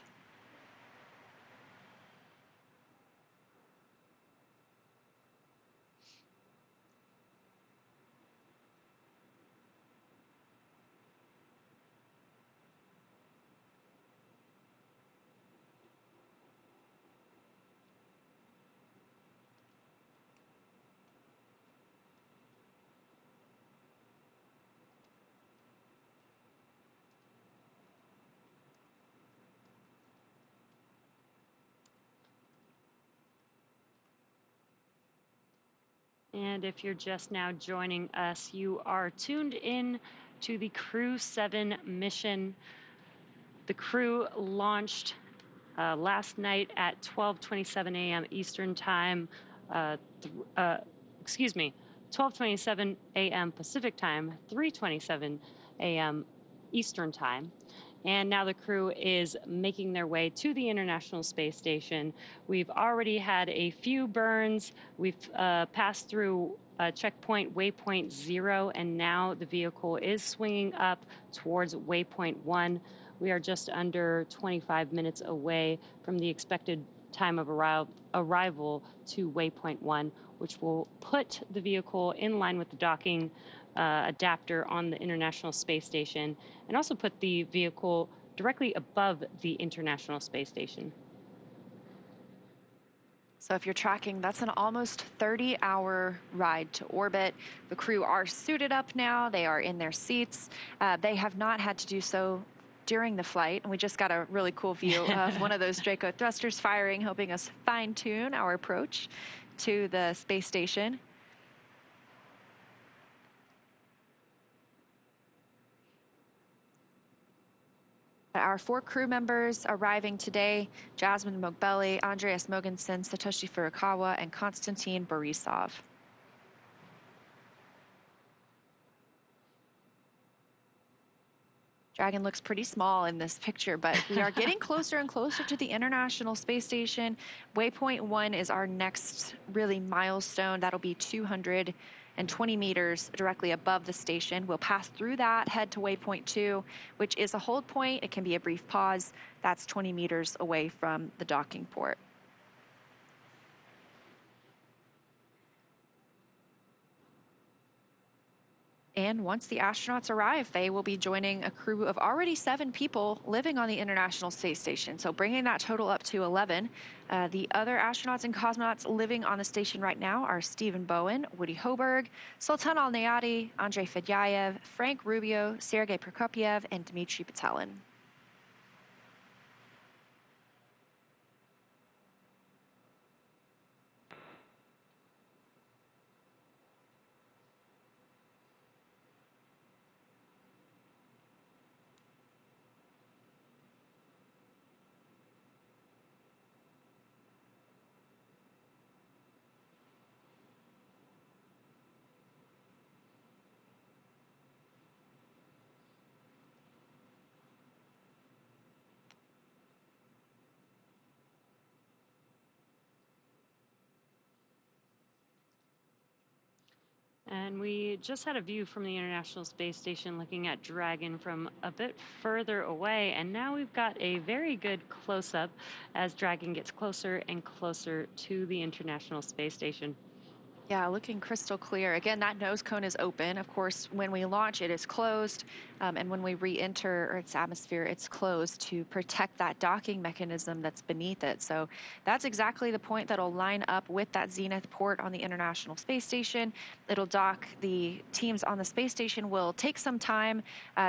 S2: And if you're just now joining us, you are tuned in to the Crew-7 mission. The crew launched last night at 12:27 a.m. Eastern Time. 12:27 a.m. Pacific Time, 3:27 a.m. Eastern Time. And now the crew is making their way to the International Space Station. We've already had a few burns. We've passed through checkpoint waypoint 0, and now the vehicle is swinging up towards waypoint 1. We are just under 25 minutes away from the expected time of arrival to waypoint 1, which will put the vehicle in line with the docking adapter on the International Space Station, and also put the vehicle directly above the International Space Station.
S1: So if you're tracking, that's an almost 30-hour ride to orbit. The crew are suited up now. They are in their seats. They have not had to do so during the flight, and we just got a really cool view of one of those Draco thrusters firing, helping us fine-tune our approach to the space station. Our 4 crew members arriving today: Jasmine Mogbelli, Andreas Mogensen, Satoshi Furukawa, and Konstantin Borisov. Dragon looks pretty small in this picture, but we are getting closer and closer to the International Space Station. Waypoint 1 is our next really milestone. That'll be 220 meters directly above the station. We'll pass through that, head to waypoint 2, which is a hold point. It can be a brief pause. That's 20 meters away from the docking port. And once the astronauts arrive, they will be joining a crew of already 7 people living on the International Space Station, so bringing that total up to 11. The other astronauts and cosmonauts living on the station right now are Stephen Bowen, Woody Hoberg, Sultan Al-Nayati, Andrei Fedyaev, Frank Rubio, Sergei Prokopyev, and Dmitry Petelin.
S2: And we just had a view from the International Space Station looking at Dragon from a bit further away. And now we've got a very good close-up as Dragon gets closer and closer to the International Space Station.
S1: Yeah, looking crystal clear. Again, that nose cone is open. Of course, when we launch, it is closed. And when we re-enter Earth's atmosphere, it's closed to protect that docking mechanism that's beneath it. So that's exactly the point that'll line up with that zenith port on the International Space Station. It'll dock. The teams on the space station will take some time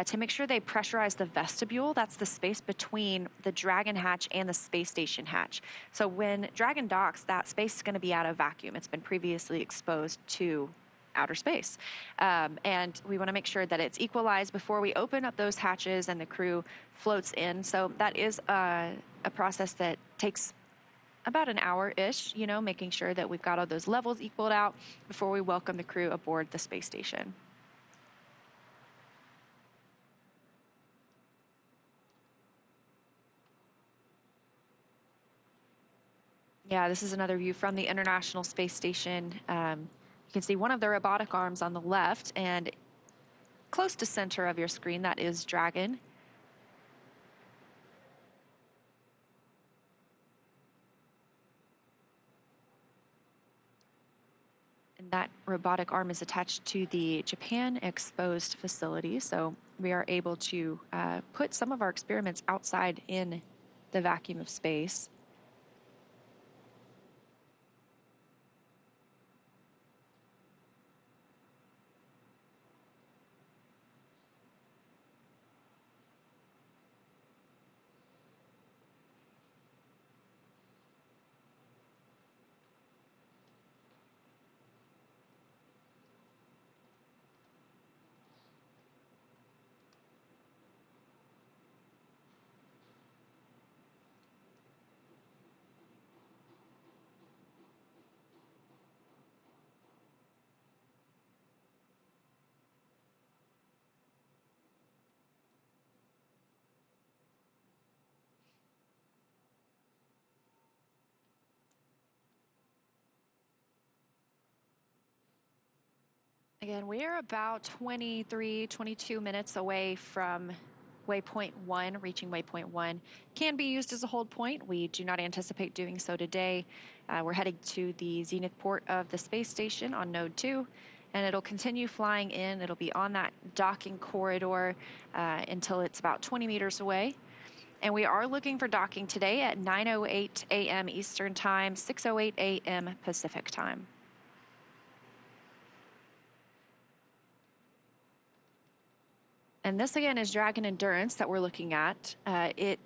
S1: to make sure they pressurize the vestibule. That's the space between the Dragon hatch and the space station hatch. So when Dragon docks, that space is going to be out of vacuum. It's been previously exposed to outer space. And we want to make sure that it's equalized before we open up those hatches and the crew floats in. So that is a process that takes about an hour-ish, you know, making sure that we've got all those levels equaled out before we welcome the crew aboard the space station. Yeah, this is another view from the International Space Station. You can see one of the robotic arms on the left, and close to center of your screen, that is Dragon. And that robotic arm is attached to the Japan exposed facility, so we are able to put some of our experiments outside in the vacuum of space. Again, we are about 23, 22 minutes away from waypoint 1, reaching waypoint 1. Can be used as a hold point. We do not anticipate doing so today. We're heading to the zenith port of the space station on node 2. and it'll continue flying in. It'll be on that docking corridor until it's about 20 meters away. And we are looking for docking today at 9:08 a.m. Eastern Time, 6:08 a.m. Pacific Time. And this again is Dragon Endurance that we're looking at. It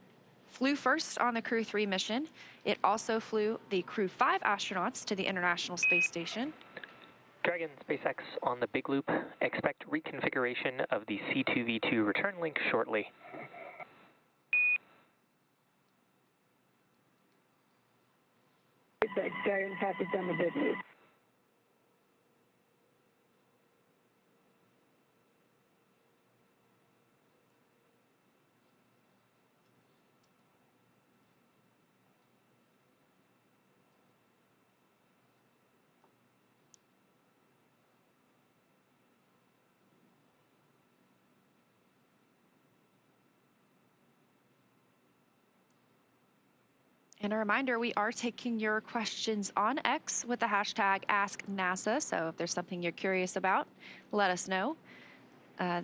S1: flew first on the Crew-3 mission. It also flew the Crew-5 astronauts to the International Space Station.
S3: Dragon SpaceX on the big loop. Expect reconfiguration of the C2V2 return link shortly.
S4: SpaceX Dragon passes on the big loop.
S1: And a reminder, we are taking your questions on X with the hashtag AskNASA. So if there's something you're curious about, let us know.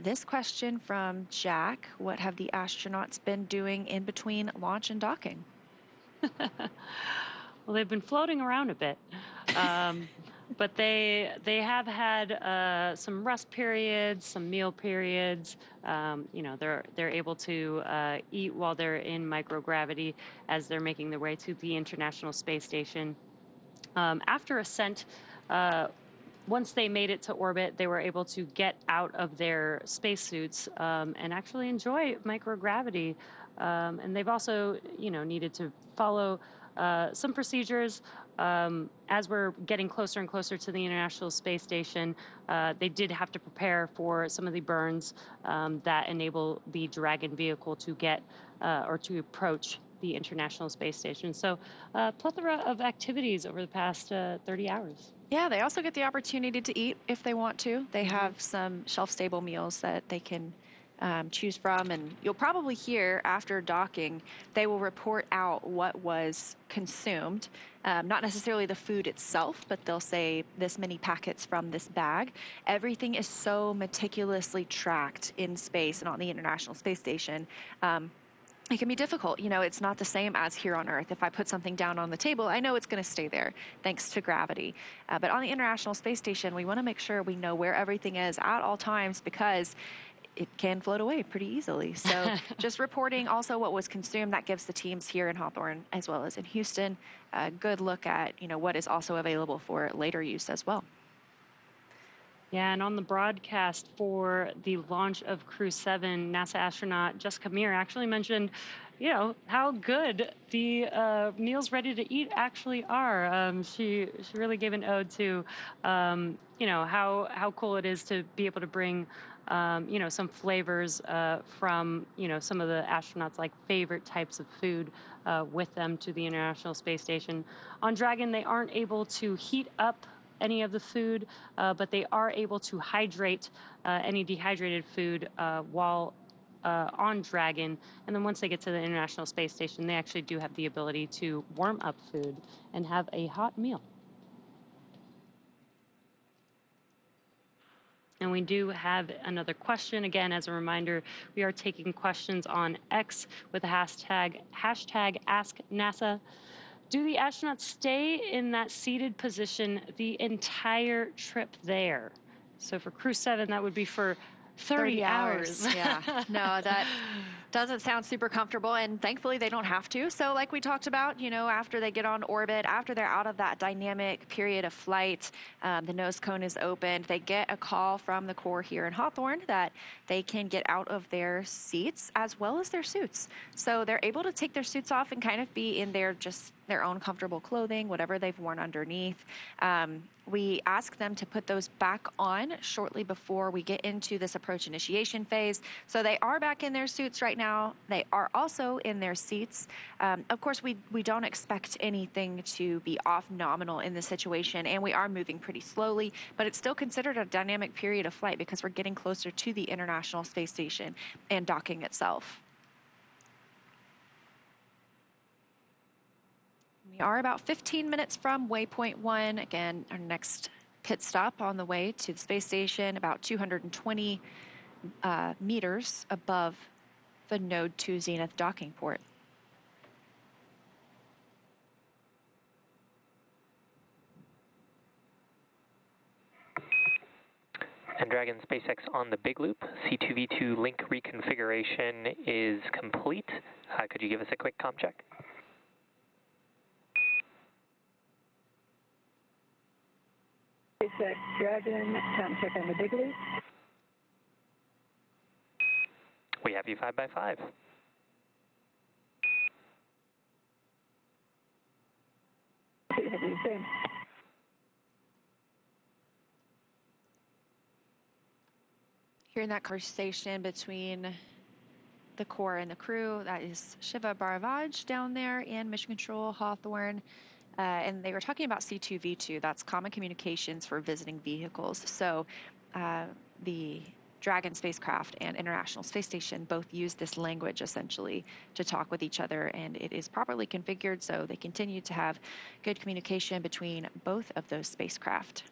S1: This question from Jack: what have the astronauts been doing in between launch and docking?
S2: Well, they've been floating around a bit. But they have had some rest periods, some meal periods. You know, they're able to eat while they're in microgravity as they're making their way to the International Space Station. After ascent, once they made it to orbit, they were able to get out of their spacesuits and actually enjoy microgravity. And they've also, you know, needed to follow some procedures. As we're getting closer and closer to the International Space Station, they did have to prepare for some of the burns that enable the Dragon vehicle to get or to approach the International Space Station. So a plethora of activities over the past 30 hours.
S1: Yeah, they also get the opportunity to eat if they want to. They have some shelf-stable meals that they can choose from, and you'll probably hear after docking, they will report out what was consumed. Not necessarily the food itself, but they'll say this many packets from this bag. Everything is so meticulously tracked in space and on the International Space Station. It can be difficult. You know, it's not the same as here on Earth. If I put something down on the table, I know it's going to stay there thanks to gravity. But on the International Space Station, we want to make sure we know where everything is at all times, because it can float away pretty easily. So just reporting also what was consumed, that gives the teams here in Hawthorne as well as in Houston a good look at, you know, what is also available for later use as well.
S2: Yeah, and on the broadcast for the launch of Crew-7, NASA astronaut Jessica Meir actually mentioned, you know, how good the meals ready to eat actually are. She really gave an ode to, you know, how cool it is to be able to bring, you know, some flavors from, you know, some of the astronauts' like favorite types of food with them to the International Space Station. On Dragon, they aren't able to heat up any of the food, but they are able to hydrate any dehydrated food while on Dragon. And then once they get to the International Space Station, they actually do have the ability to warm up food and have a hot meal. And we do have another question. Again, as a reminder, we are taking questions on X with the hashtag AskNASA. Do the astronauts stay in that seated position the entire trip there? So for Crew-7, that would be for 30 hours.
S1: Yeah, no, that doesn't sound super comfortable, and thankfully they don't have to. So like we talked about, you know, after they get on orbit, after they're out of that dynamic period of flight, the nose cone is opened, they get a call from the Corps here in Hawthorne that they can get out of their seats as well as their suits. So they're able to take their suits off and kind of be in their own comfortable clothing, whatever they've worn underneath. We ask them to put those back on shortly before we get into this approach initiation phase. So they are back in their suits right now. They are also in their seats. Of course, we don't expect anything to be off nominal in this situation, and we are moving pretty slowly, but it's still considered a dynamic period of flight because we're getting closer to the International Space Station and docking itself. We are about 15 minutes from waypoint 1. Again, our next pit stop on the way to the space station, about 220 meters above the Node 2 Zenith docking port.
S3: And Dragon SpaceX on the big loop. C2V2 link reconfiguration is complete. Could you give us a quick comm check?
S4: SpaceX Dragon, comm check on the big loop.
S3: We have you 5 by 5.
S4: What do you say?
S1: Hearing that conversation between the core and the crew, that is Shiva Bharavaj down there in Mission Control, Hawthorne. And they were talking about C2V2, that's common communications for visiting vehicles. So the Dragon spacecraft and International Space Station both use this language essentially to talk with each other, and it is properly configured so they continue to have good communication between both of those spacecraft.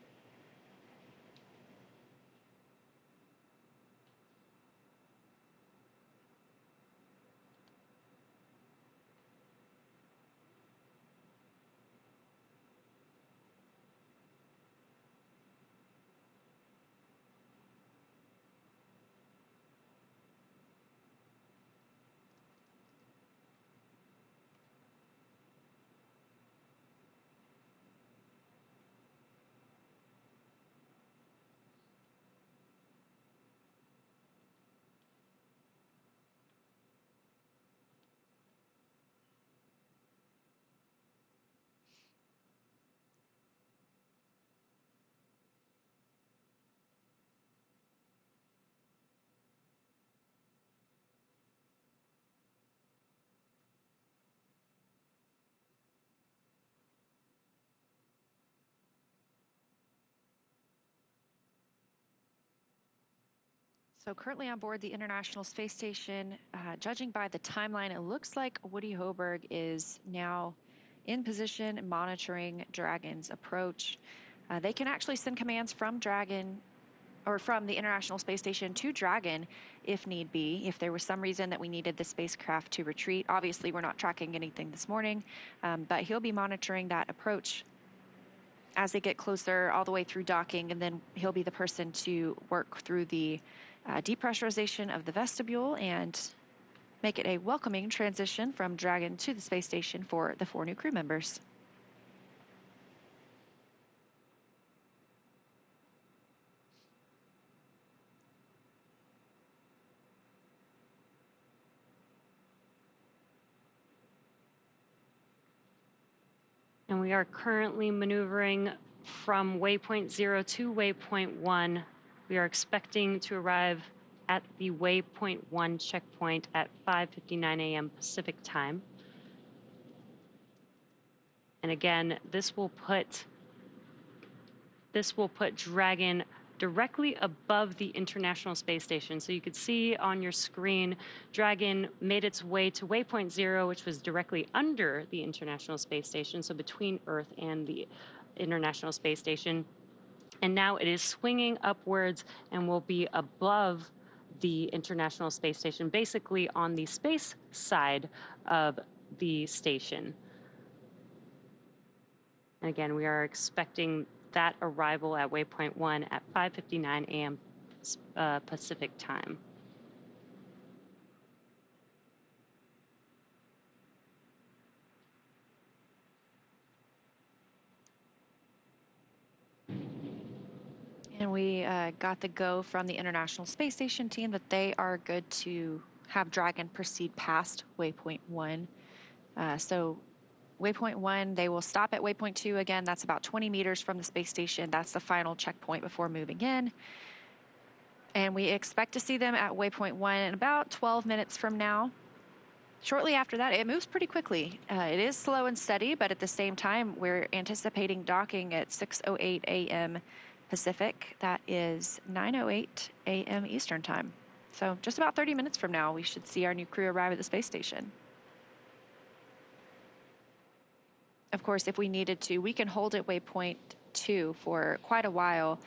S1: So currently on board the International Space Station, judging by the timeline, it looks like Woody Hoberg is now in position monitoring Dragon's approach. They can actually send commands from Dragon or from the International Space Station to Dragon if need be, if there was some reason that we needed the spacecraft to retreat. Obviously, we're not tracking anything this morning, but he'll be monitoring that approach as they get closer all the way through docking, and then he'll be the person to work through the depressurization of the vestibule and make it a welcoming transition from Dragon to the space station for the 4 new crew members.
S2: And we are currently maneuvering from waypoint 0 to waypoint 1. We are expecting to arrive at the waypoint 1 checkpoint at 5:59 a.m. Pacific time. And again, this will put Dragon directly above the International Space Station. So you could see on your screen, Dragon made its way to waypoint 0, which was directly under the International Space Station, so between Earth and the International Space Station. And now it is swinging upwards and will be above the International Space Station, basically on the space side of the station. And again, we are expecting that arrival at waypoint 1 at 5:59 a.m. Pacific time.
S1: And we got the go from the International Space Station team that they are good to have Dragon proceed past waypoint 1. So waypoint 1, they will stop at waypoint 2 again. That's about 20 meters from the space station. That's the final checkpoint before moving in. And we expect to see them at waypoint 1 in about 12 minutes from now. Shortly after that, it moves pretty quickly. It is slow and steady, but at the same time, we're anticipating docking at 6:08 a.m. Pacific. That is 9:08 a.m. Eastern time. So just about 30 minutes from now, we should see our new crew arrive at the space station. Of course, if we needed to, we can hold at waypoint 2 for quite a while,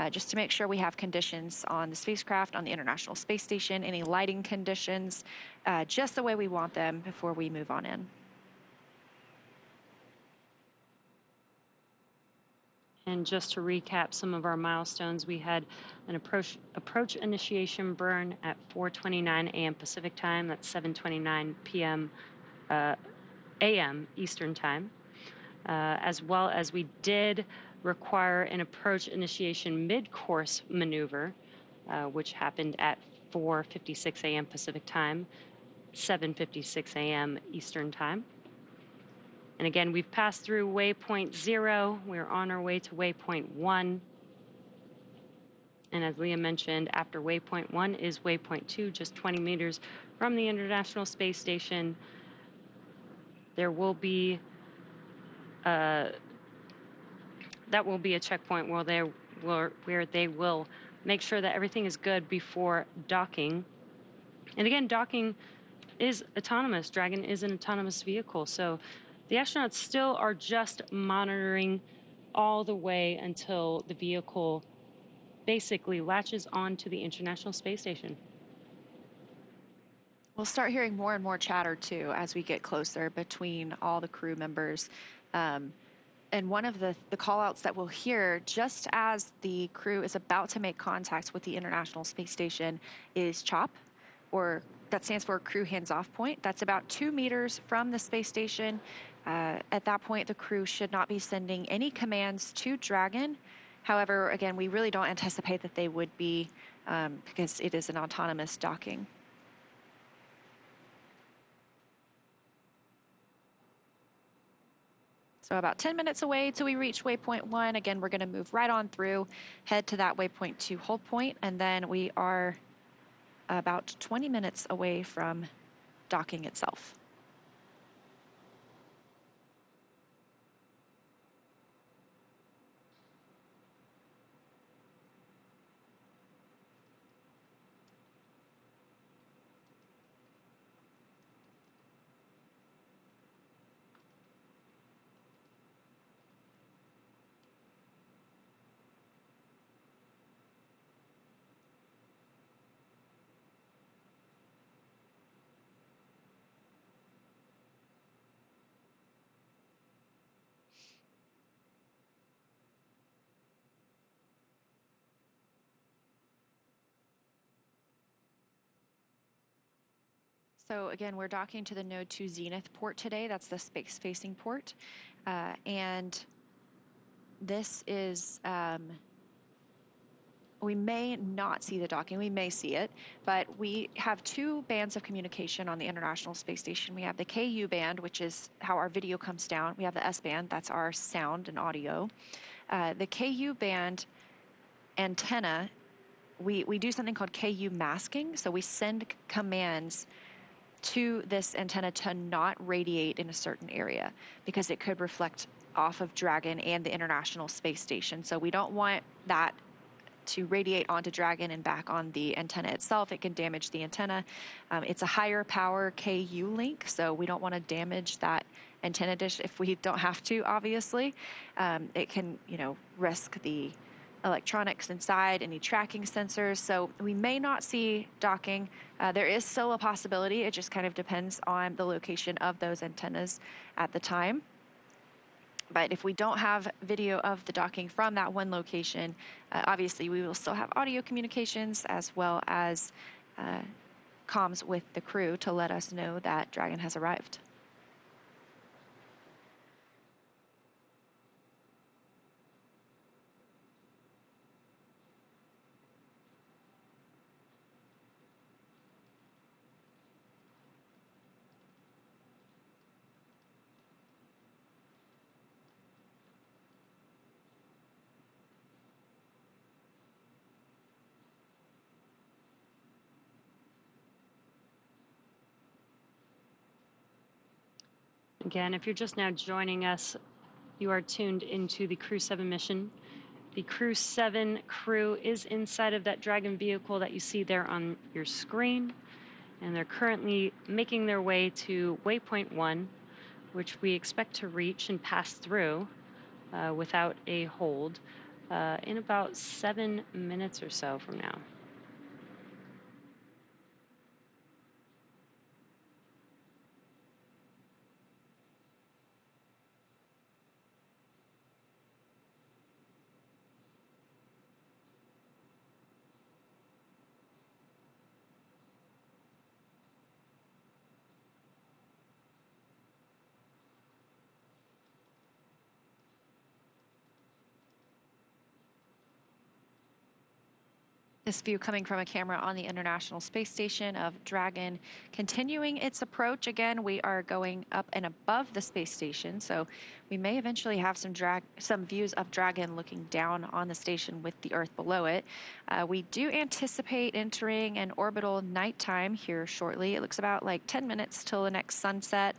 S1: just to make sure we have conditions on the spacecraft, on the International Space Station, any lighting conditions, just the way we want them before we move on in.
S2: And just to recap some of our milestones, we had an approach initiation burn at 4:29 a.m. Pacific time. That's 7:29 p.m. a.m. Eastern time. As well as we did require an approach initiation mid-course maneuver, which happened at 4:56 a.m. Pacific time, 7:56 a.m. Eastern time. And again, we've passed through waypoint 0. We're on our way to waypoint 1. And as Leah mentioned, after waypoint 1 is waypoint 2, just 20 meters from the International Space Station. There will be that will be a checkpoint where they will make sure that everything is good before docking. And again, docking is autonomous. Dragon is an autonomous vehicle. So the astronauts still are just monitoring all the way until the vehicle basically latches onto the International Space Station.
S1: We'll start hearing more and more chatter, too, as we get closer between all the crew members. And one of the call-outs that we'll hear just as the crew is about to make contact with the International Space Station is CHOP, or that stands for Crew Hands-Off Point. That's about 2 meters from the space station. At that point, the crew should not be sending any commands to Dragon. However, again, we really don't anticipate that they would be because it is an autonomous docking. So about 10 minutes away till we reach waypoint 1. Again, we're going to move right on through, head to that waypoint 2 hold point, and then we are about 20 minutes away from docking itself. So again, we're docking to the Node 2 Zenith port today. That's the space-facing port. And this is, we may not see the docking. We may see it, but we have 2 bands of communication on the International Space Station. We have the KU band, which is how our video comes down. We have the S band, that's our sound and audio. The KU band antenna, we do something called KU masking. So we send commands to this antenna to not radiate in a certain area because it could reflect off of Dragon and the International Space Station. So we don't want that to radiate onto Dragon and back on the antenna itself. It can damage the antenna. It's a higher power KU link, so we don't want to damage that antenna dish if we don't have to, obviously. It can, risk the electronics inside, any tracking sensors. So we may not see docking. There is still a possibility. It just kind of depends on the location of those antennas at the time. But if we don't have video of the docking from that one location, obviously we will still have audio communications as well as comms with the crew to let us know that Dragon has arrived.
S2: Again, if you're just now joining us, you are tuned into the Crew-7 mission. The Crew-7 crew is inside of that Dragon vehicle that you see there on your screen, and they're currently making their way to waypoint 1, which we expect to reach and pass through without a hold in about 7 minutes or so from now.
S1: This view coming from a camera on the International Space Station of Dragon continuing its approach. Again, we are going up and above the space station, so we may eventually have some views of Dragon looking down on the station with the Earth below it. We do anticipate entering an orbital nighttime here shortly. It looks about like 10 minutes till the next sunset.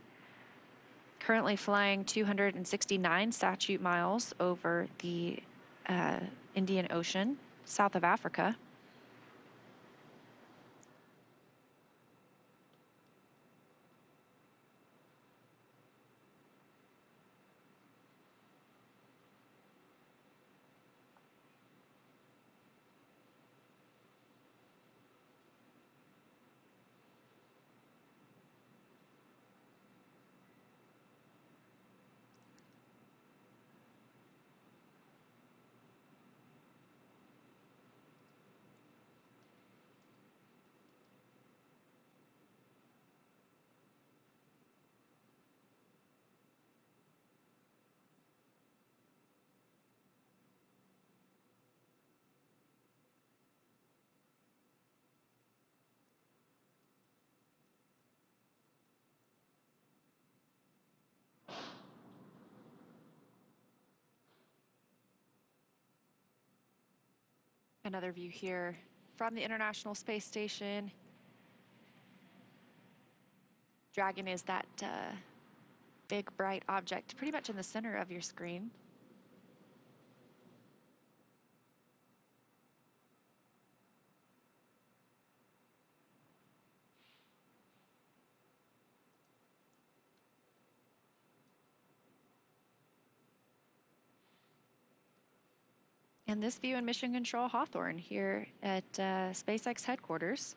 S1: Currently flying 269 statute miles over the Indian Ocean, south of Africa. Another view here from the International Space Station. Dragon is that big bright object pretty much in the center of your screen. And this view in Mission Control Hawthorne here at SpaceX headquarters.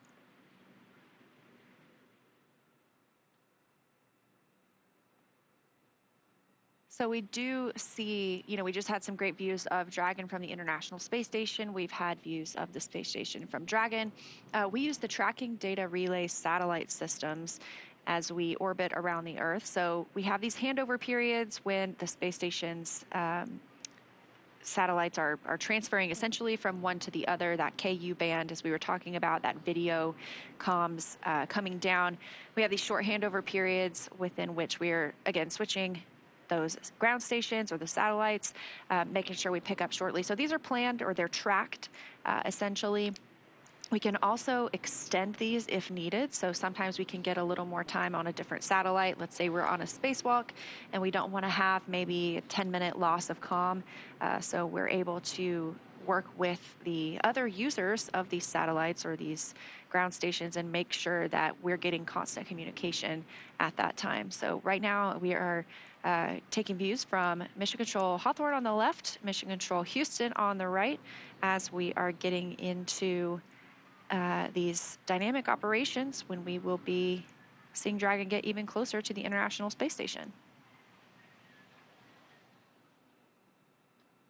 S1: So we do see, we just had some great views of Dragon from the International Space Station. We've had views of the space station from Dragon. We use the tracking data relay satellite systems as we orbit around the Earth. So we have these handover periods when the space station's satellites are transferring essentially from one to the other, that KU band, as we were talking about, that video comms coming down. We have these short handover periods within which we're, again, switching those ground stations or the satellites, making sure we pick up shortly. So these are planned, or they're tracked, essentially. We can also extend these if needed. So sometimes we can get a little more time on a different satellite. Let's say we're on a spacewalk and we don't want to have maybe a 10-minute loss of comm. So we're able to work with the other users of these satellites or these ground stations and make sure that we're getting constant communication at that time. So right now we are taking views from Mission Control Hawthorne on the left, Mission Control Houston on the right, as we are getting into these dynamic operations when we will be seeing Dragon get even closer to the International Space Station.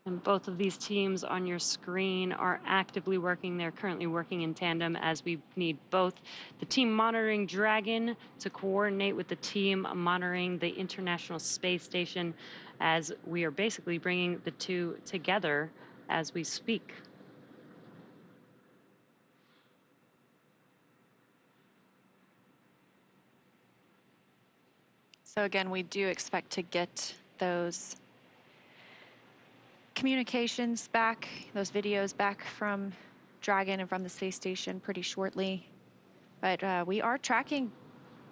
S2: And both of these teams on your screen are actively working. They're currently working in tandem as we need both the team monitoring Dragon to coordinate with the team monitoring the International Space Station, as we are basically bringing the two together as we speak.
S1: So again, we do expect to get those communications back, those videos back from Dragon and from the space station pretty shortly. But we are tracking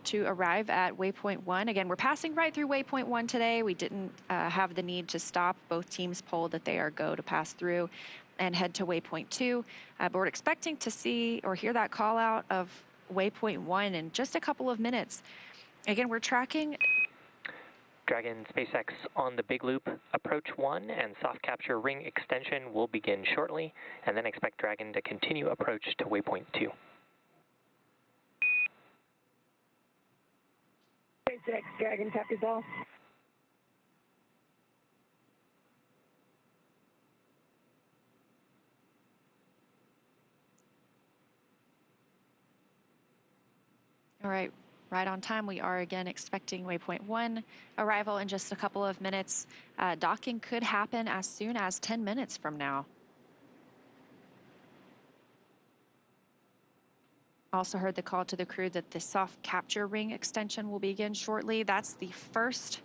S1: to arrive at waypoint 1. Again, we're passing right through waypoint 1 today. We didn't have the need to stop. Both teams polled that they are go to pass through and head to waypoint 2. But we're expecting to see or hear that call out of waypoint 1 in just a couple of minutes. Again, we're tracking
S3: Dragon SpaceX on the big loop, approach 1 and soft capture ring extension will begin shortly, and then expect Dragon to continue approach to waypoint 2.
S4: SpaceX Dragon, copies all.
S1: All right, right on time. We are again expecting waypoint 1 arrival in just a couple of minutes. Docking could happen as soon as 10 minutes from now. Also heard the call to the crew that the soft capture ring extension will begin shortly. That's the first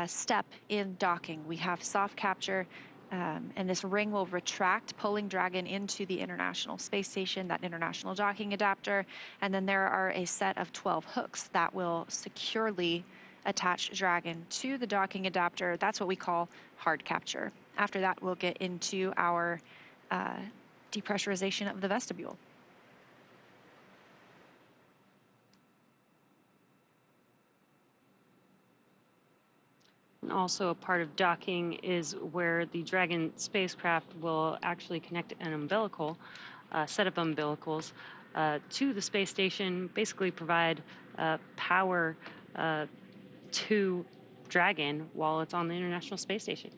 S1: step in docking. We have soft capture, and this ring will retract, pulling Dragon into the International Space Station, that international docking adapter. And then there are a set of 12 hooks that will securely attach Dragon to the docking adapter. That's what we call hard capture. After that, we'll get into our depressurization of the vestibule.
S2: And also a part of docking is where the Dragon spacecraft will actually connect an umbilical, set of umbilicals, to the space station, basically provide power to Dragon while it's on the International Space Station.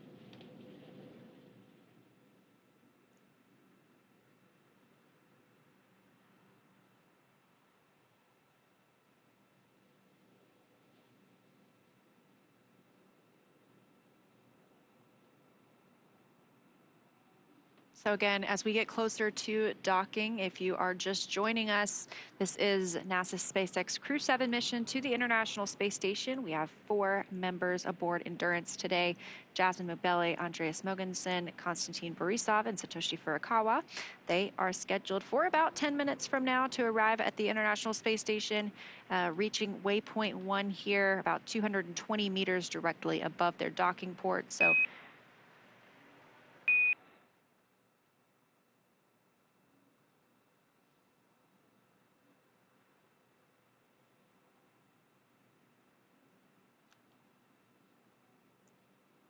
S1: So again, as we get closer to docking, if you are just joining us, this is NASA's SpaceX Crew-7 mission to the International Space Station. We have 4 members aboard Endurance today: Jasmine Mubele, Andreas Mogensen, Konstantin Borisov, and Satoshi Furukawa. They are scheduled for about 10 minutes from now to arrive at the International Space Station, reaching waypoint 1 here, about 220 meters directly above their docking port. So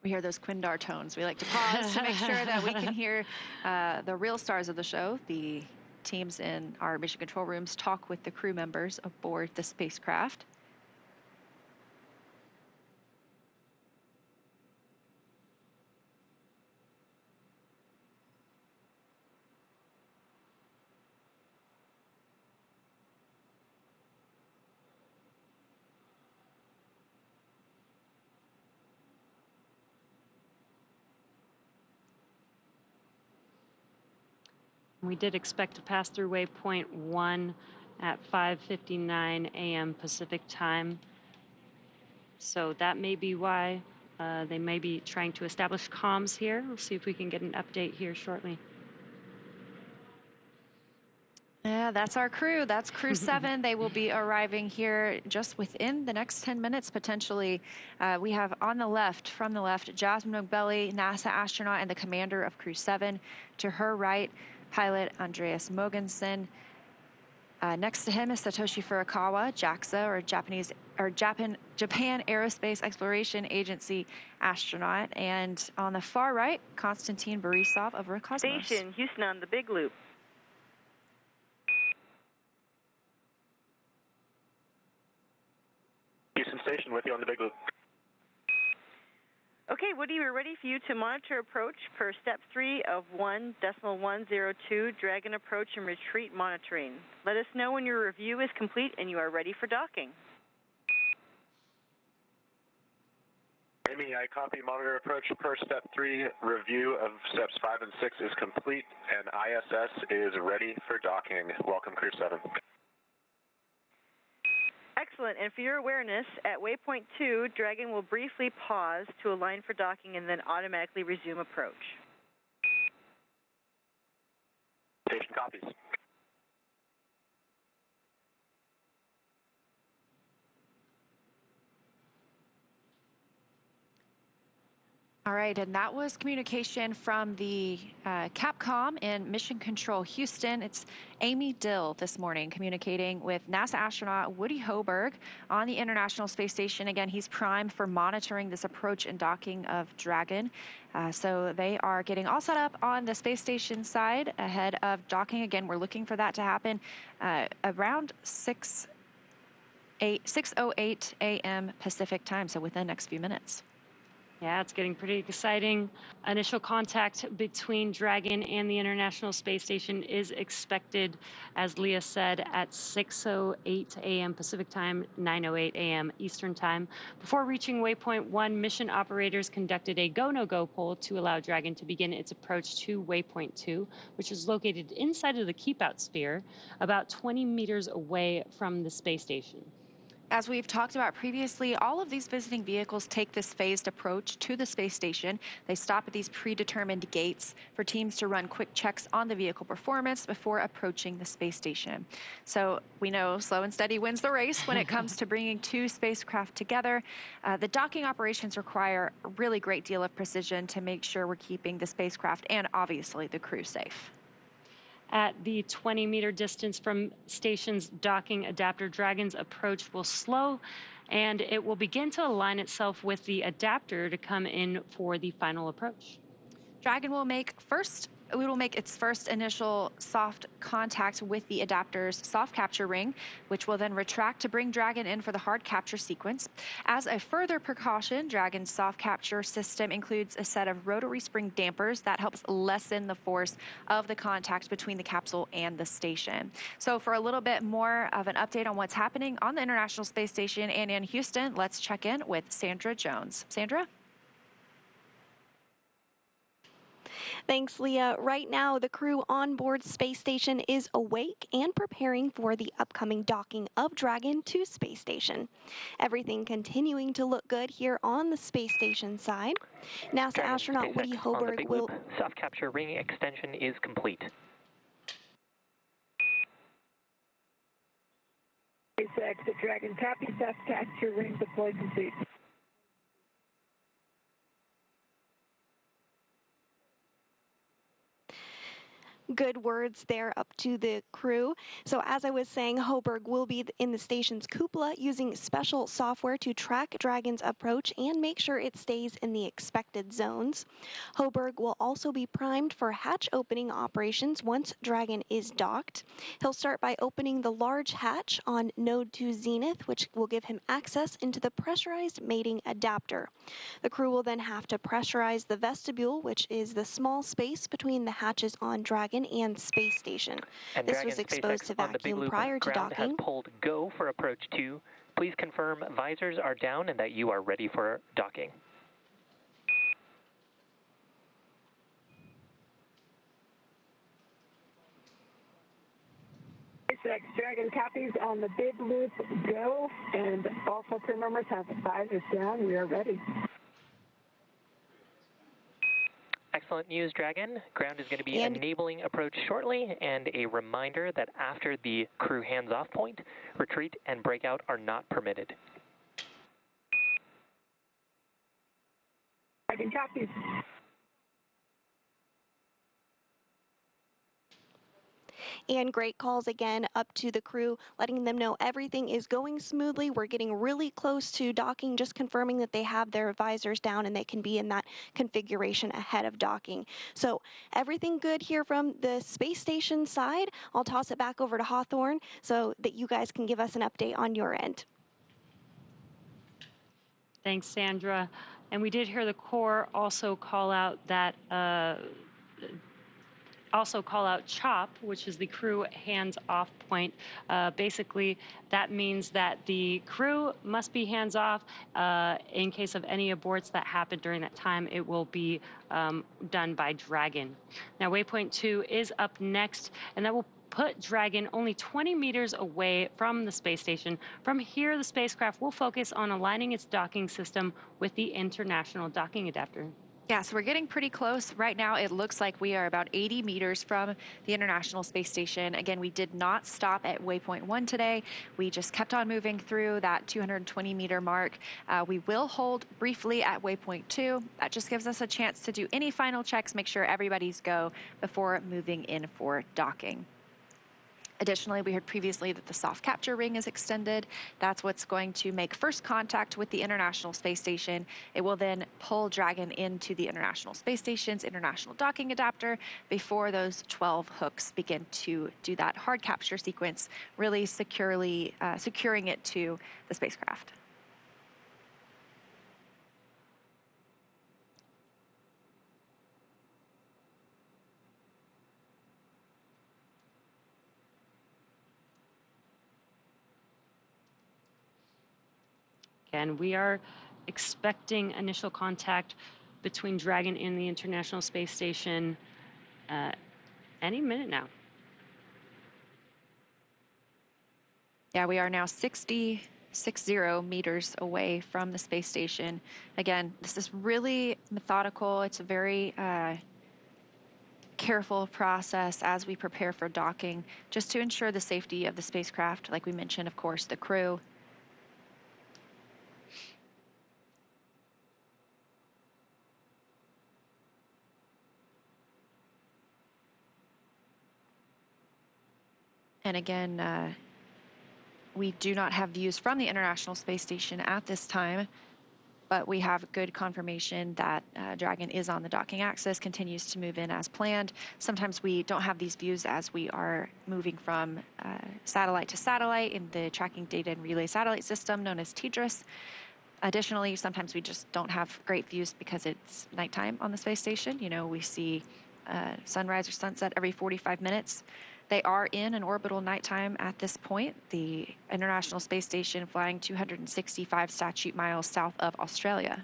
S1: we hear those Quindar tones. We like to pause to make sure that we can hear the real stars of the show. The teams in our mission control rooms talk with the crew members aboard the spacecraft.
S2: We did expect to pass through waypoint 1 at 5:59 a.m. Pacific time. So that may be why they may be trying to establish comms here. We'll see if we can get an update here shortly.
S1: Yeah, that's our crew. That's Crew-7. They will be arriving here just within the next 10 minutes, potentially. We have on the left, from the left, Jasmine Mubele, NASA astronaut and the commander of Crew-7. To her right, pilot Andreas Mogensen. Next to him is Satoshi Furukawa, JAXA, Japan Aerospace Exploration Agency astronaut. And on the far right, Konstantin Borisov of Roscosmos.
S5: Station, Houston on the big loop.
S6: Houston Station with you on the big loop.
S5: Okay, Woody, we're ready for you to monitor approach per step 3 of 1.102 Dragon approach and retreat monitoring. Let us know when your review is complete and you are ready for docking.
S6: Amy, I copy. Monitor approach per step 3. Review of steps 5 and 6 is complete, and ISS is ready for docking. Welcome, Crew-7.
S5: Excellent. And for your awareness, at waypoint 2, Dragon will briefly pause to align for docking and then automatically resume approach.
S6: Station copies.
S1: All right, and that was communication from the Capcom in Mission Control Houston. It's Amy Dill this morning communicating with NASA astronaut Woody Hoburg on the International Space Station. Again, he's primed for monitoring this approach and docking of Dragon. So they are getting all set up on the space station side ahead of docking. Again, we're looking for that to happen around 6:08 a.m. Pacific time, so within the next few minutes.
S2: Yeah, it's getting pretty exciting. Initial contact between Dragon and the International Space Station is expected, as Leah said, at 6:08 a.m. Pacific time, 9:08 a.m. Eastern time. Before reaching Waypoint 1, mission operators conducted a go-no-go poll to allow Dragon to begin its approach to Waypoint 2, which is located inside of the keep-out sphere, about 20 meters away from the space station.
S1: As we've talked about previously, all of these visiting vehicles take this phased approach to the space station. They stop at these predetermined gates for teams to run quick checks on the vehicle performance before approaching the space station. So we know slow and steady wins the race when it comes to bringing two spacecraft together. The docking operations require a really great deal of precision to make sure we're keeping the spacecraft and obviously the crew safe.
S2: At the 20-meter distance from station's docking adapter, Dragon's approach will slow, and it will begin to align itself with the adapter to come in for the final approach.
S1: Dragon will make its first initial soft contact with the adapter's soft capture ring, which will then retract to bring Dragon in for the hard capture sequence. As a further precaution, Dragon's soft capture system includes a set of rotary spring dampers that helps lessen the force of the contact between the capsule and the station. So for a little bit more of an update on what's happening on the International Space Station and in Houston, let's check in with Sandra Jones. Sandra?
S7: Thanks, Leah. Right now, the crew on board Space Station is awake and preparing for the upcoming docking of Dragon to Space Station. Everything continuing to look good here on the Space Station side. NASA
S3: Dragon
S7: astronaut
S3: SpaceX
S7: Woody
S3: on the
S7: Hoburg
S3: big
S7: will...
S3: loop. Soft capture ring extension is complete.
S4: SpaceX, the Dragon copy, soft capture ring deploy complete.
S7: Good words there up to the crew. So as I was saying, Hoburg will be in the station's cupola using special software to track Dragon's approach and make sure it stays in the expected zones. Hoburg will also be primed for hatch opening operations once Dragon is docked. He'll start by opening the large hatch on node 2 Zenith, which will give him access into the pressurized mating adapter. The crew will then have to pressurize the vestibule, which is the small space between the hatches on Dragon and Space Station.
S3: And
S7: This
S3: Dragon
S7: was exposed
S3: SpaceX
S7: to
S3: on the big
S7: vacuum
S3: loop.
S7: prior to
S3: Ground
S7: docking.
S3: has pulled go for approach 2. Please confirm visors are down and that you are ready for docking.
S4: SpaceX Dragon copies on the big loop go, and also crew members have visors down. We are ready.
S3: Excellent news, Dragon. Ground is going to be enabling approach shortly, and a reminder that after the crew hands-off point, retreat and breakout are not permitted.
S4: Dragon copies.
S7: And great calls again up to the crew, letting them know everything is going smoothly. We're getting really close to docking, just confirming that they have their visors down and they can be in that configuration ahead of docking. So everything good here from the space station side. I'll toss it back over to Hawthorne so that you guys can give us an update on your end.
S2: Thanks, Sandra. And we did hear the Corps also call out that CHOP, which is the crew hands-off point. Basically, that means that the crew must be hands-off. In case of any aborts that happen during that time, it will be done by Dragon. Now, Waypoint 2 is up next, and that will put Dragon only 20 meters away from the space station. From here, the spacecraft will focus on aligning its docking system with the International Docking Adapter.
S1: Yeah, so we're getting pretty close. Right now, it looks like we are about 80 meters from the International Space Station. Again, we did not stop at waypoint 1 today. We just kept on moving through that 220-meter mark. We will hold briefly at waypoint 2. That just gives us a chance to do any final checks, make sure everybody's go before moving in for docking. Additionally, we heard previously that the soft capture ring is extended. That's what's going to make first contact with the International Space Station. It will then pull Dragon into the International Space Station's international docking adapter before those 12 hooks begin to do that hard capture sequence, really securely securing it to the spacecraft.
S2: And we are expecting initial contact between Dragon and the International Space Station any minute now.
S1: Yeah, we are now 60 meters away from the space station. Again, this is really methodical. It's a very careful process as we prepare for docking, just to ensure the safety of the spacecraft. Like we mentioned, of course, the crew. And again, we do not have views from the International Space Station at this time, but we have good confirmation that Dragon is on the docking axis, continues to move in as planned. Sometimes we don't have these views as we are moving from satellite to satellite in the Tracking Data and Relay Satellite System known as TDRS. Additionally, sometimes we just don't have great views because it's nighttime on the space station. You know, we see sunrise or sunset every 45 minutes. They are in an orbital nighttime at this point. The International Space Station flying 265 statute miles south of Australia.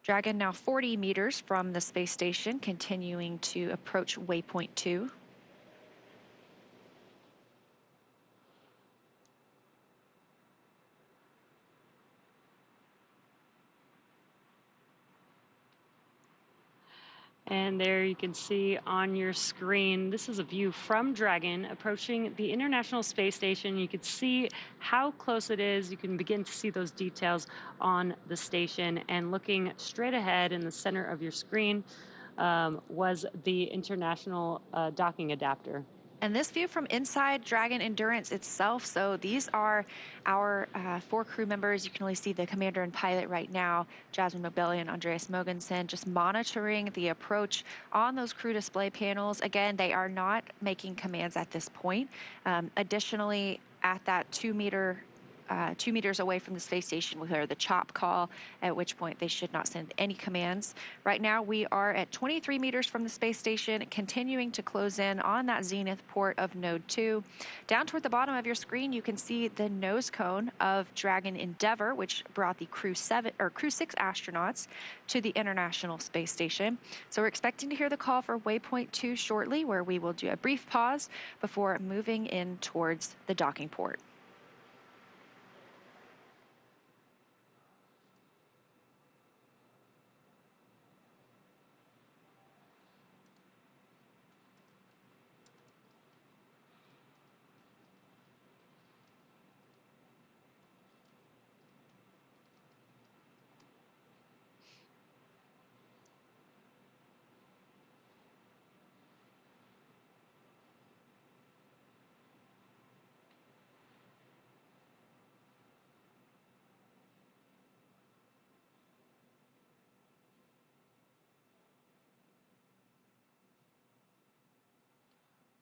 S1: Dragon now 40 meters from the space station, continuing to approach waypoint 2.
S2: And there you can see on your screen, this is a view from Dragon approaching the International Space Station. You can see how close it is. You can begin to see those details on the station. And looking straight ahead in the center of your screen was the International Docking Adapter.
S1: And this view from inside Dragon Endurance itself, so these are our 4 crew members. You can only see the commander and pilot right now, Jasmine Mobelli and Andreas Mogensen, just monitoring the approach on those crew display panels. Again, they are not making commands at this point. Additionally, at that 2 meters away from the space station, we hear the chop call, at which point they should not send any commands. Right now, we are at 23 meters from the space station, continuing to close in on that zenith port of Node 2. Down toward the bottom of your screen, you can see the nose cone of Dragon Endeavour, which brought the Crew-7 or Crew-6 astronauts to the International Space Station. So we're expecting to hear the call for waypoint 2 shortly, where we will do a brief pause before moving in towards the docking port.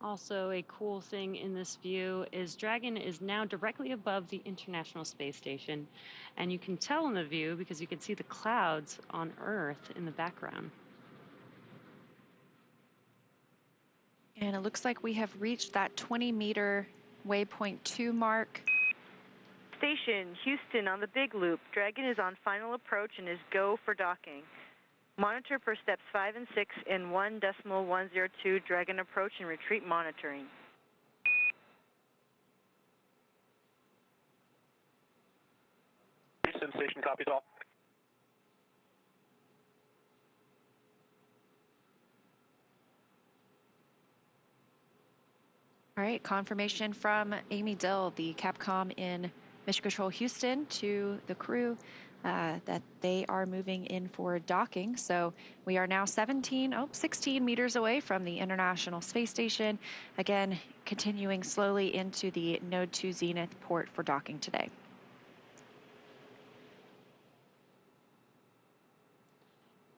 S2: Also, a cool thing in this view is Dragon is now directly above the International Space Station, and you can tell in the view because you can see the clouds on Earth in the background.
S1: And it looks like we have reached that 20-meter waypoint 2 mark.
S5: Station, Houston on the Big Loop. Dragon is on final approach and is go for docking. Monitor for steps 5 and 6 in 1.102 Dragon approach and retreat monitoring.
S6: Houston Station copies all.
S1: All right, confirmation from Amy Dill, the Capcom in Mission Control Houston, to the crew that they are moving in for docking. So we are now 16 meters away from the International Space Station. Again, continuing slowly into the Node 2 Zenith port for docking today.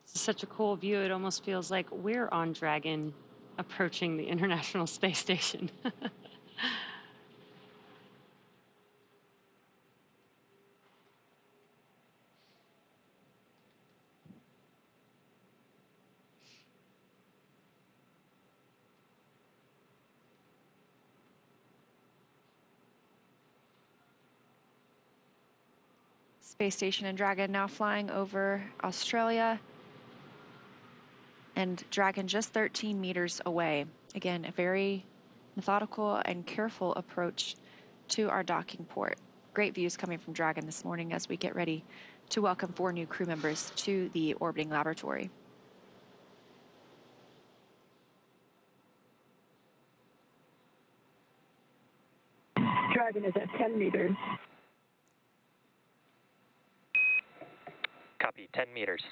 S2: It's such a cool view. It almost feels like we're on Dragon approaching the International Space Station.
S1: Space Station and Dragon now flying over Australia. And Dragon just 13 meters away. Again, a very methodical and careful approach to our docking port. Great views coming from Dragon this morning as we get ready to welcome 4 new crew members to the orbiting laboratory.
S4: Dragon is at 10 meters.
S3: Copy, 10 meters.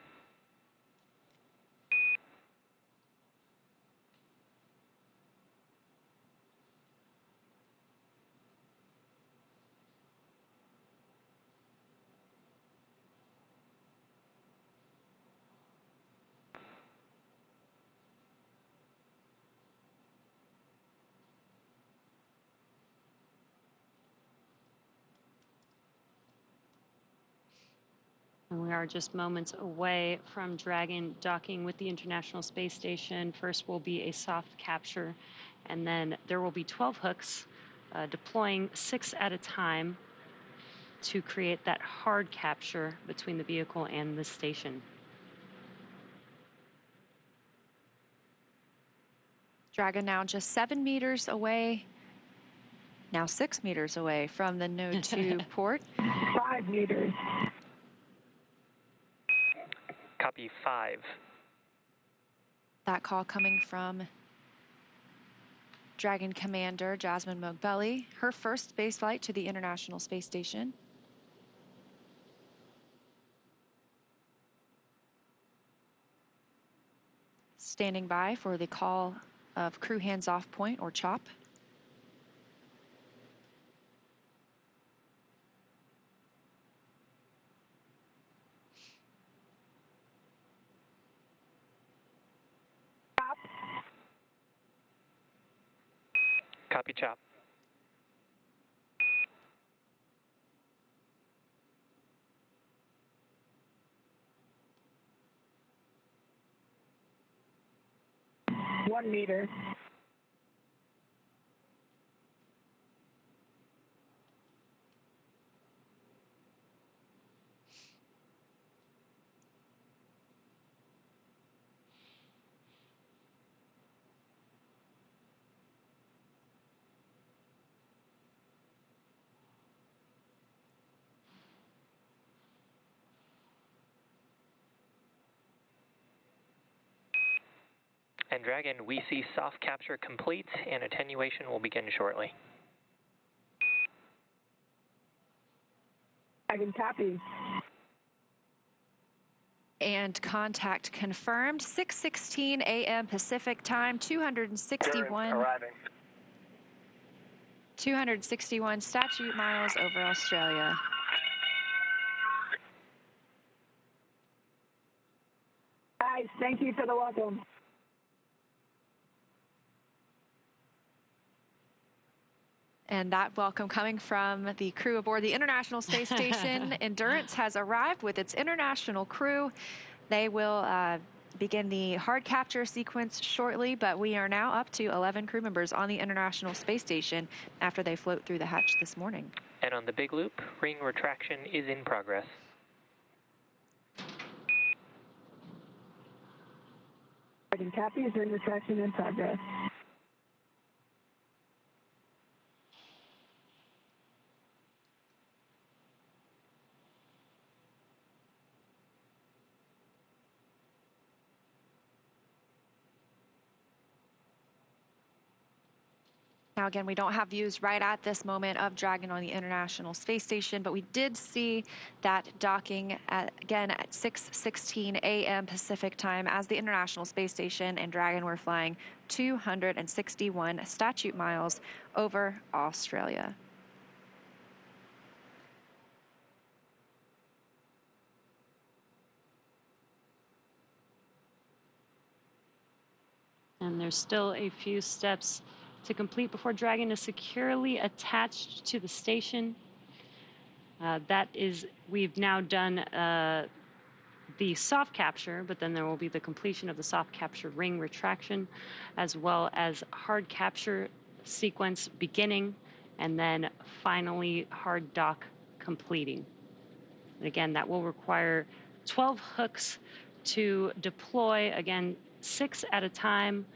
S2: And we are just moments away from Dragon docking with the International Space Station. First will be a soft capture, and then there will be 12 hooks deploying 6 at a time to create that hard capture between the vehicle and the station.
S1: Dragon now just 7 meters away, now 6 meters away from the Node 2 port.
S4: 5 meters.
S3: Copy, 5.
S1: That call coming from Dragon Commander Jasmine Mogbelli, her first spaceflight to the International Space Station. Standing by for the call of crew hands-off point, or CHOP.
S3: Copy, CHOP.
S4: One meter.
S3: And Dragon, we see soft capture complete, and attenuation will begin shortly.
S4: Dragon copies.
S1: And contact confirmed, 6:16 a.m. Pacific time, 261 statute miles over Australia.
S4: Guys, thank you for the welcome.
S1: And that welcome coming from the crew aboard the International Space Station. Endurance has arrived with its international crew. They will begin the hard capture sequence shortly, but we are now up to 11 crew members on the International Space Station after they float through the hatch this morning.
S3: And on the big loop, ring retraction is in progress.
S4: Dragon copies, ring retraction in progress.
S1: Now, again, we don't have views right at this moment of Dragon on the International Space Station, but we did see that docking again at 6:16 a.m. Pacific time as the International Space Station and Dragon were flying 261 statute miles over Australia.
S2: And there's still a few steps to complete before Dragon is securely attached to the station. We've now done the soft capture, but then there will be the completion of the soft capture ring retraction, as well as hard capture sequence beginning, and then finally hard dock completing. And again, that will require 12 hooks to deploy. Again, 6 at a time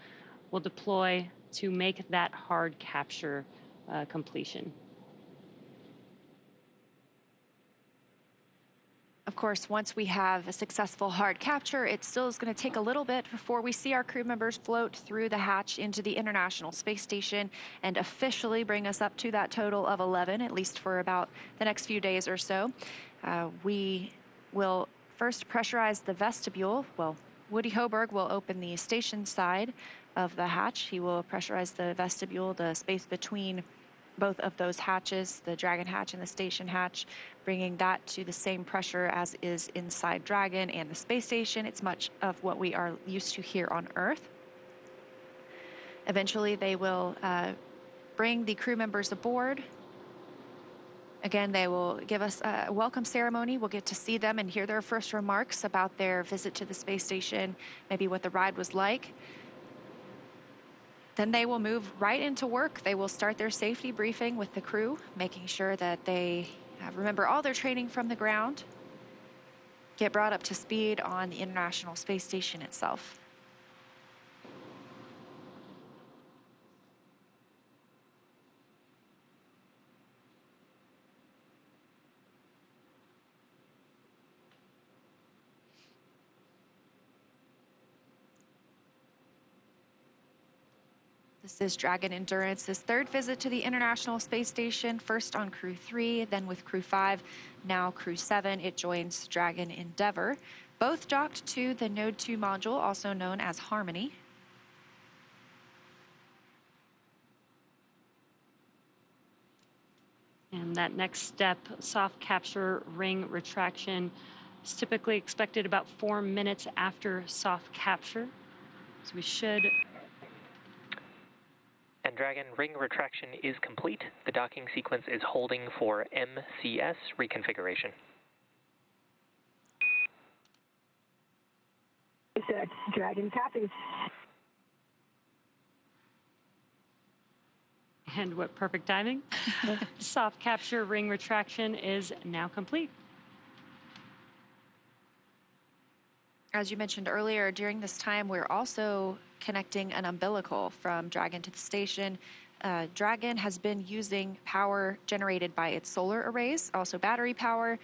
S2: will deploy to make that hard capture completion.
S1: Of course, once we have a successful hard capture, it still is going to take a little bit before we see our crew members float through the hatch into the International Space Station and officially bring us up to that total of 11, at least for about the next few days or so. We will first pressurize the vestibule. Well, Woody Hoberg will open the station side of the hatch. He will pressurize the vestibule, the space between both of those hatches, the Dragon hatch and the station hatch, bringing that to the same pressure as is inside Dragon and the space station. It's much of what we are used to here on Earth. Eventually, they will bring the crew members aboard. Again, they will give us a welcome ceremony. We'll get to see them and hear their first remarks about their visit to the space station, maybe what the ride was like. Then they will move right into work. They will start their safety briefing with the crew, making sure that they remember all their training from the ground, get brought up to speed on the International Space Station itself. This is Dragon Endurance's third visit to the International Space Station, first on Crew 3, then with Crew 5, now Crew 7. It joins Dragon Endeavour. Both docked to the Node 2 module, also known as Harmony.
S2: And that next step, soft capture ring retraction, is typically expected about 4 minutes after soft capture. So we should...
S3: And Dragon ring retraction is complete. The docking sequence is holding for MCS reconfiguration.
S4: Dragon copies.
S2: And what perfect timing. Soft capture ring retraction is now complete.
S1: As you mentioned earlier, during this time, we're also connecting an umbilical from Dragon to the station. Dragon has been using power generated by its solar arrays, also battery power.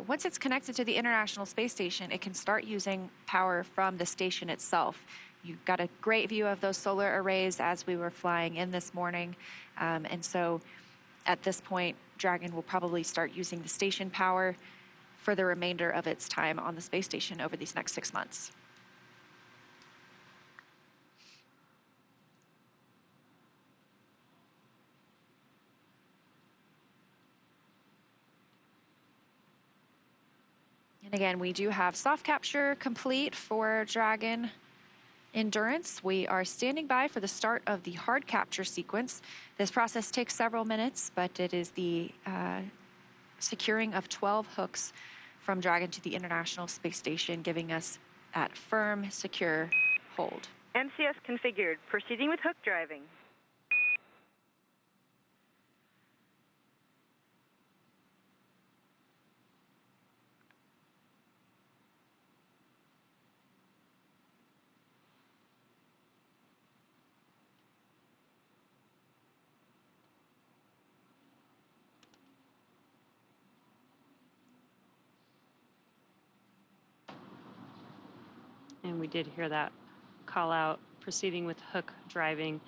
S1: Once it's connected to the International Space Station, it can start using power from the station itself. You got a great view of those solar arrays as we were flying in this morning. And so at this point, Dragon will probably start using the station power for the remainder of its time on the space station over these next 6 months. And again, we do have soft capture complete for Dragon Endurance. We are standing by for the start of the hard capture sequence. This process takes several minutes, but it is the securing of 12 hooks from Dragon to the International Space Station, giving us that firm, secure hold.
S5: MCS configured. Proceeding with hook driving.
S2: And we did hear that call out, proceeding with hook driving.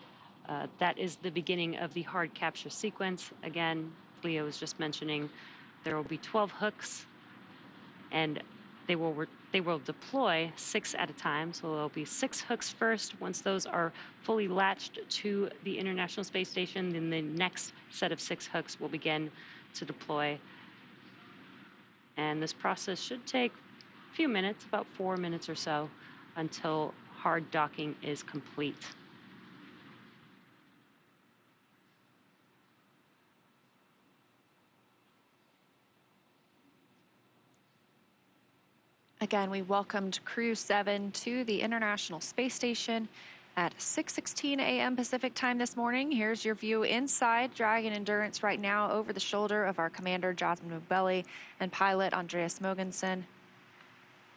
S2: That is the beginning of the hard capture sequence. Again, Leo was just mentioning there will be 12 hooks, and they will deploy 6 at a time. So there'll be 6 hooks first. Once those are fully latched to the International Space Station, then the next set of 6 hooks will begin to deploy. And this process should take a few minutes, about 4 minutes or so, until hard docking is complete.
S1: Again, we welcomed Crew-7 to the International Space Station at 6:16 a.m. Pacific time this morning. Here's your view inside Dragon Endurance right now over the shoulder of our commander, Jasmine Mogbelli, and pilot Andreas Mogensen.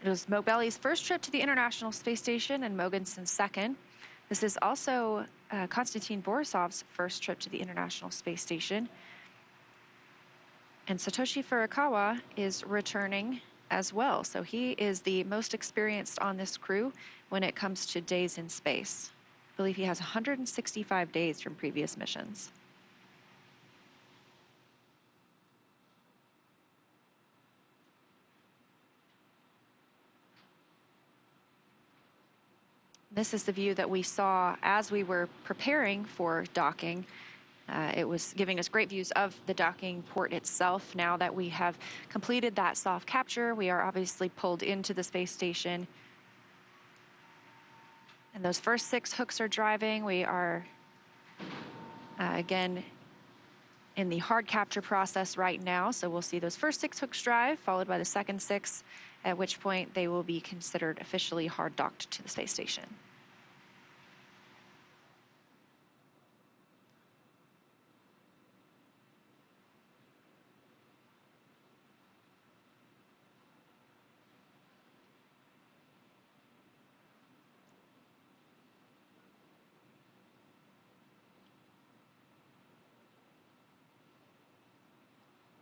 S1: It was Mogbelli's first trip to the International Space Station and Mogensen's second. This is also Konstantin Borisov's first trip to the International Space Station. And Satoshi Furukawa is returning as well. So he is the most experienced on this crew when it comes to days in space. I believe he has 165 days from previous missions. This is the view that we saw as we were preparing for docking. It was giving us great views of the docking port itself. Now that we have completed that soft capture, we are obviously pulled into the space station. And those first 6 hooks are driving. We are, again, in the hard capture process right now. So we'll see those first 6 hooks drive, followed by the second 6, at which point they will be considered officially hard docked to the space station.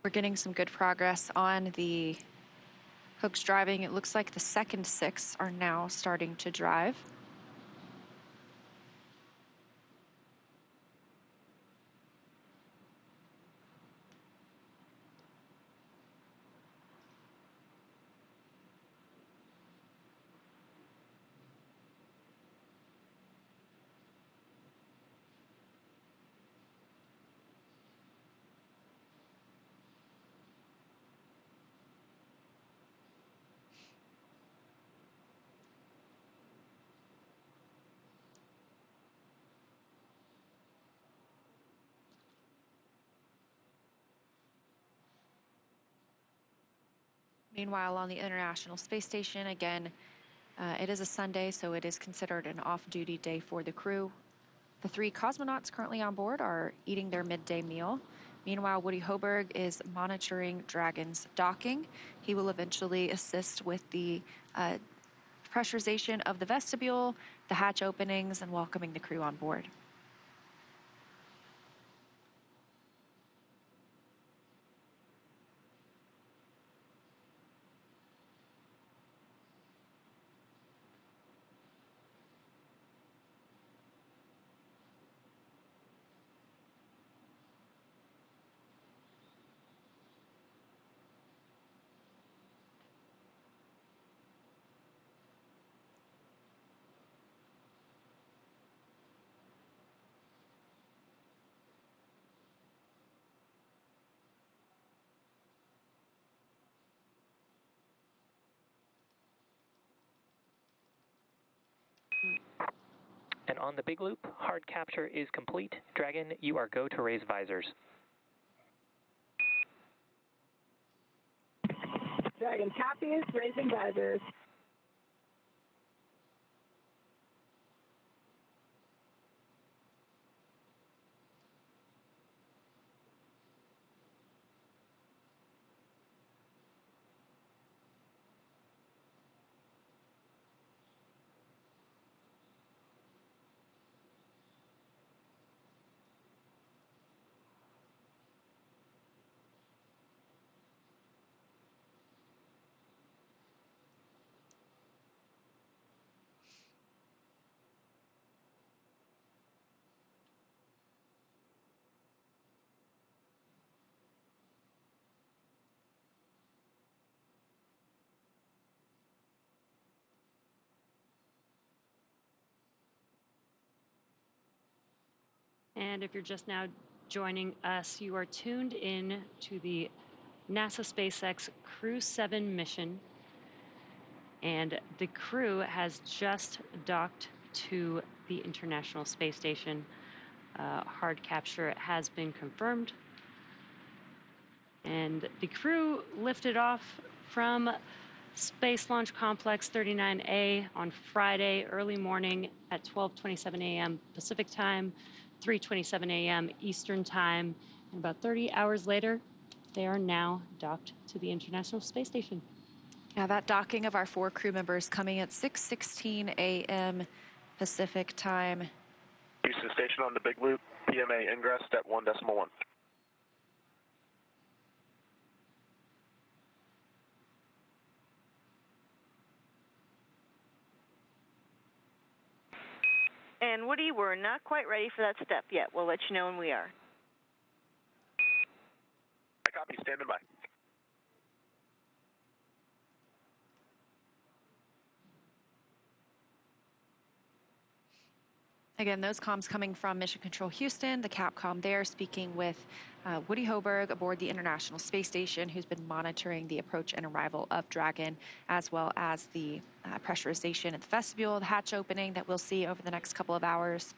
S1: We're getting some good progress on the hooks driving. It looks like the second 6 are now starting to drive. Meanwhile, on the International Space Station, again, it is a Sunday, so it is considered an off-duty day for the crew. The 3 cosmonauts currently on board are eating their midday meal. Meanwhile, Woody Hoberg is monitoring Dragon's docking. He will eventually assist with the pressurization of the vestibule, the hatch openings, and welcoming the crew on board.
S3: And on the big loop, hard capture is complete. Dragon, you are go to raise visors.
S4: Dragon copies, raising visors.
S2: And if you're just now joining us, you are tuned in to the NASA SpaceX Crew-7 mission. And the crew has just docked to the International Space Station. Hard capture has been confirmed. And the crew lifted off from Space Launch Complex 39A on Friday early morning at 12:27 a.m. Pacific Time, 3:27 a.m. Eastern Time. And about 30 hours later, they are now docked to the International Space Station.
S1: Yeah, that docking of our 4 crew members coming at 6:16 a.m. Pacific Time.
S6: Houston Station on the Big Loop, PMA ingress, step 1.1.
S5: And Woody, we're not quite ready for that step yet. We'll let you know when we are.
S6: I copy, standing by.
S1: Again, those comms coming from Mission Control Houston, the Capcom there, speaking with Woody Hoberg aboard the International Space Station, who's been monitoring the approach and arrival of Dragon, as well as the pressurization at the vestibule, the hatch opening that we'll see over the next couple of hours.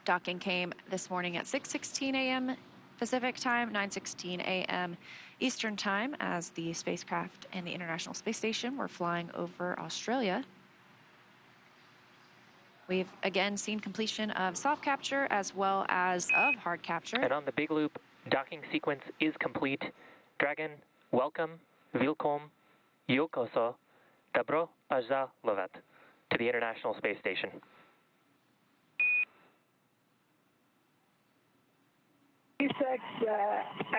S1: Docking came this morning at 6:16 a.m. Pacific Time, 9:16 a.m. Eastern Time, as the spacecraft and the International Space Station were flying over Australia. We've again seen completion of soft capture as well as of hard capture.
S3: And on the Big Loop, docking sequence is complete. Dragon, welcome, Vilkom, Yokoso, Dobro Pazalovat to the International Space Station.
S4: SpaceX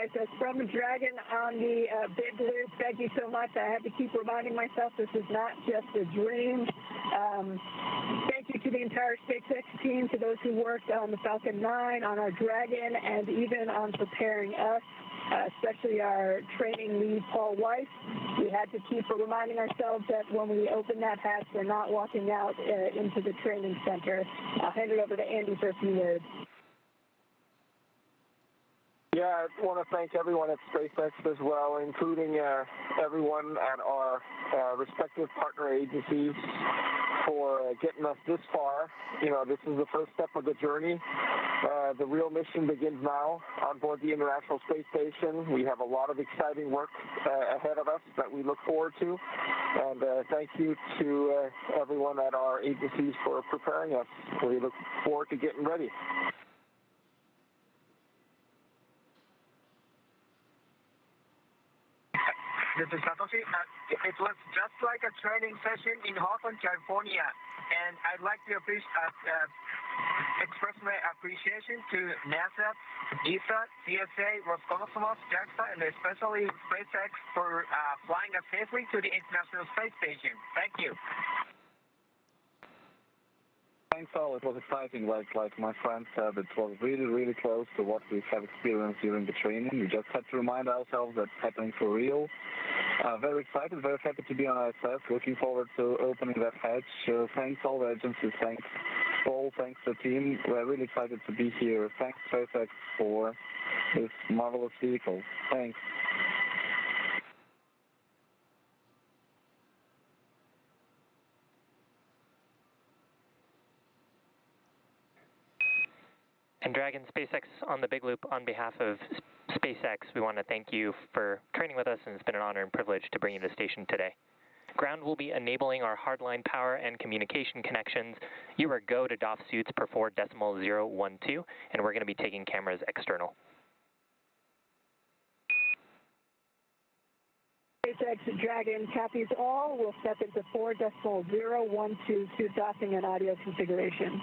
S4: ISS from Dragon on the Big Loop. Thank you so much. I have to keep reminding myself this is not just a dream. Thank you to the entire SpaceX team, to those who worked on the Falcon 9, on our Dragon, and even on preparing us, especially our training lead, Paul Weiss. We had to keep reminding ourselves that when we open that hatch, we're not walking out into the training center. I'll hand it over to Andy for a few words.
S8: Yeah, I want to thank everyone at SpaceX as well, including everyone at our respective partner agencies for getting us this far. You know, this is the first step of the journey. The real mission begins now on board the International Space Station. We have a lot of exciting work ahead of us that we look forward to. And thank you to everyone at our agencies for preparing us. We look forward to getting ready.
S9: This is Satoshi. It was just like a training session in Hawthorne, California, and I'd like to express my appreciation to NASA, ESA, CSA, Roscosmos, JAXA, and especially SpaceX for flying us safely to the International Space Station. Thank you.
S8: Thanks all. It was exciting. Like my friend said, it was really, really close to what we have experienced during the training. We just had to remind ourselves that it's happening for real. Very excited, very happy to be on ISS. Looking forward to opening that hatch. Thanks all the agencies. Thanks Paul. Thanks the team. We're really excited to be here. Thanks SpaceX for this marvelous vehicle. Thanks.
S3: And Dragon, SpaceX on the Big Loop, on behalf of SpaceX, we want to thank you for training with us, and it's been an honor and privilege to bring you to the station today. Ground will be enabling our hardline power and communication connections. You are go to DOF suits per 4.012, and we're going to be taking cameras external.
S4: SpaceX Dragon copies all. We'll step into 4.012 suit docking and audio configuration.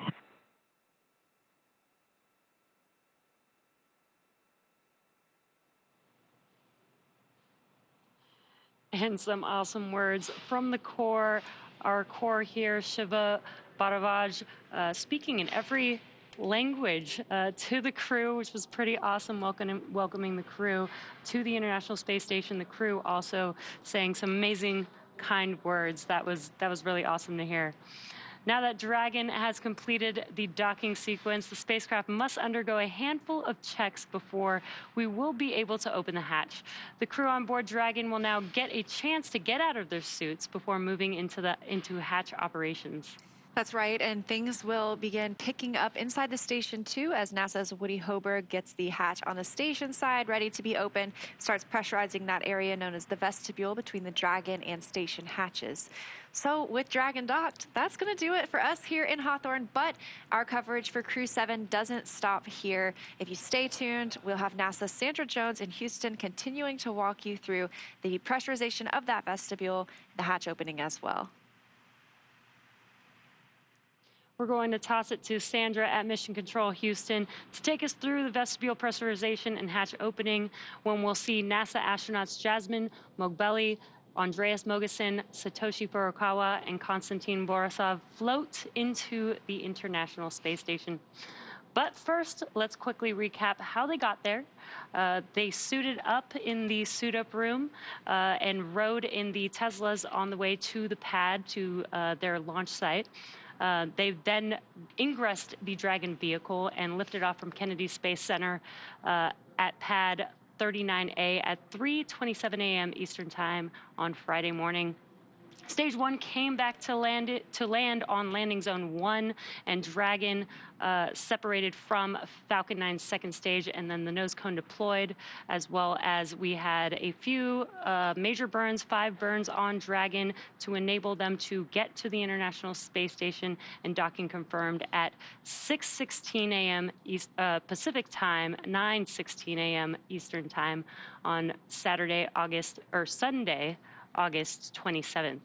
S2: And some awesome words from the core, our core here, Shiva Bharavaj, speaking in every language to the crew, which was pretty awesome, welcoming the crew to the International Space Station. The crew also saying some amazing, kind words. That was really awesome to hear. Now that Dragon has completed the docking sequence, the spacecraft must undergo a handful of checks before we will be able to open the hatch. The crew on board Dragon will now get a chance to get out of their suits before moving into hatch operations.
S1: That's right, and things will begin picking up inside the station too as NASA's Woody Hoberg gets the hatch on the station side ready to be open, starts pressurizing that area known as the vestibule between the Dragon and station hatches. So with Dragon docked, that's going to do it for us here in Hawthorne, but our coverage for Crew-7 doesn't stop here. If you stay tuned, we'll have NASA's Sandra Jones in Houston continuing to walk you through the pressurization of that vestibule, the hatch opening as well.
S2: We're going to toss it to Sandra at Mission Control Houston to take us through the vestibule pressurization and hatch opening when we'll see NASA astronauts Jasmine Mogbelli, Andreas Mogeson, Satoshi Furukawa, and Konstantin Borisov float into the International Space Station. But first, let's quickly recap how they got there. They suited up in the suit-up room and rode in the Teslas on the way to the pad to their launch site. They then ingressed the Dragon vehicle and lifted off from Kennedy Space Center at pad 39A at 3:27 a.m. Eastern Time on Friday morning. Stage 1 came back to land on landing zone 1, and Dragon separated from Falcon 9's second stage, and then the nose cone deployed, as well as we had a few major burns, 5 burns on Dragon to enable them to get to the International Space Station, and docking confirmed at 6:16 a.m. Pacific Time, 9:16 a.m. Eastern Time on Sunday, August 27th.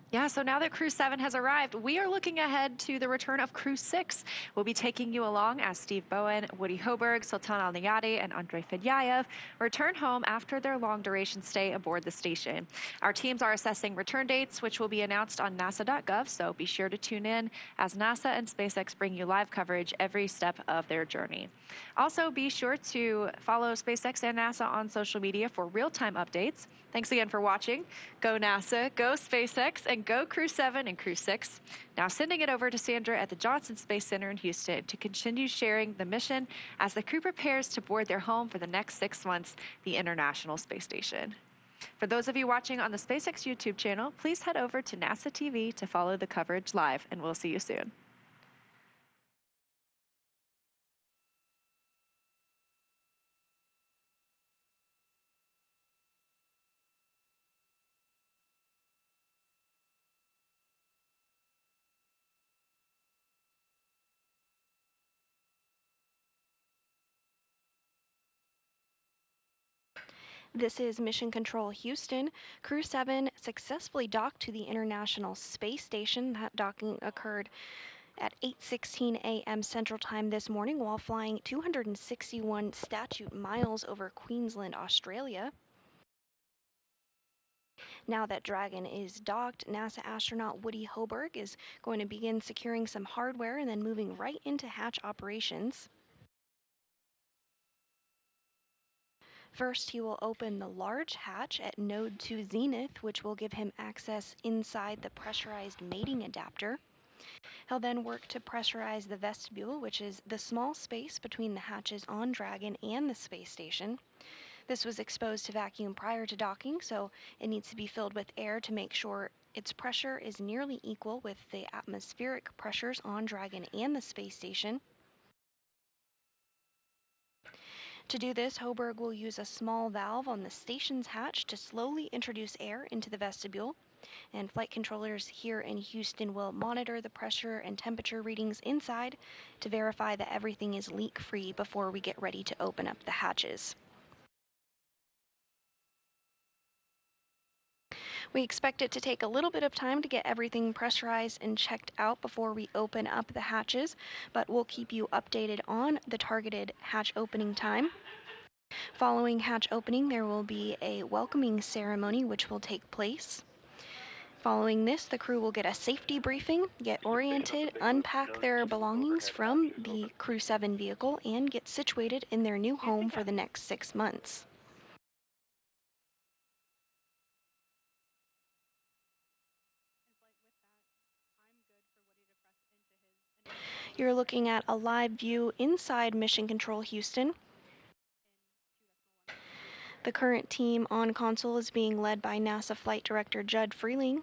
S1: Yeah, so now that Crew-7 has arrived, we are looking ahead to the return of Crew-6. We'll be taking you along as Steve Bowen, Woody Hoberg, Sultan Al-Nayati, and Andrei Fedyayev return home after their long-duration stay aboard the station. Our teams are assessing return dates, which will be announced on nasa.gov, so be sure to tune in as NASA and SpaceX bring you live coverage every step of their journey. Also, be sure to follow SpaceX and NASA on social media for real-time updates. Thanks again for watching. Go NASA, go SpaceX, and go Crew-7 and Crew-6. Now sending it over to Sandra at the Johnson Space Center in Houston to continue sharing the mission as the crew prepares to board their home for the next 6 months, the International Space Station. For those of you watching on the SpaceX YouTube channel, please head over to NASA TV to follow the coverage live, and we'll see you soon.
S7: This is Mission Control Houston. Crew-7 successfully docked to the International Space Station. That docking occurred at 8:16 a.m. Central Time this morning while flying 261 statute miles over Queensland, Australia. Now that Dragon is docked, NASA astronaut Woody Hoberg is going to begin securing some hardware and then moving right into hatch operations. First, he will open the large hatch at Node 2 Zenith, which will give him access inside the pressurized mating adapter. He'll then work to pressurize the vestibule, which is the small space between the hatches on Dragon and the space station. This was exposed to vacuum prior to docking, so it needs to be filled with air to make sure its pressure is nearly equal with the atmospheric pressures on Dragon and the space station. To do this, Hoberg will use a small valve on the station's hatch to slowly introduce air into the vestibule, and flight controllers here in Houston will monitor the pressure and temperature readings inside to verify that everything is leak-free before we get ready to open up the hatches. We expect it to take a little bit of time to get everything pressurized and checked out before we open up the hatches, but we'll keep you updated on the targeted hatch opening time. Following hatch opening, there will be a welcoming ceremony which will take place. Following this, the crew will get a safety briefing, get oriented, unpack their belongings from the Crew-7 vehicle, and get situated in their new home for the next 6 months. You're looking at a live view inside Mission Control Houston. The current team on console is being led by NASA Flight Director Judd Freeling.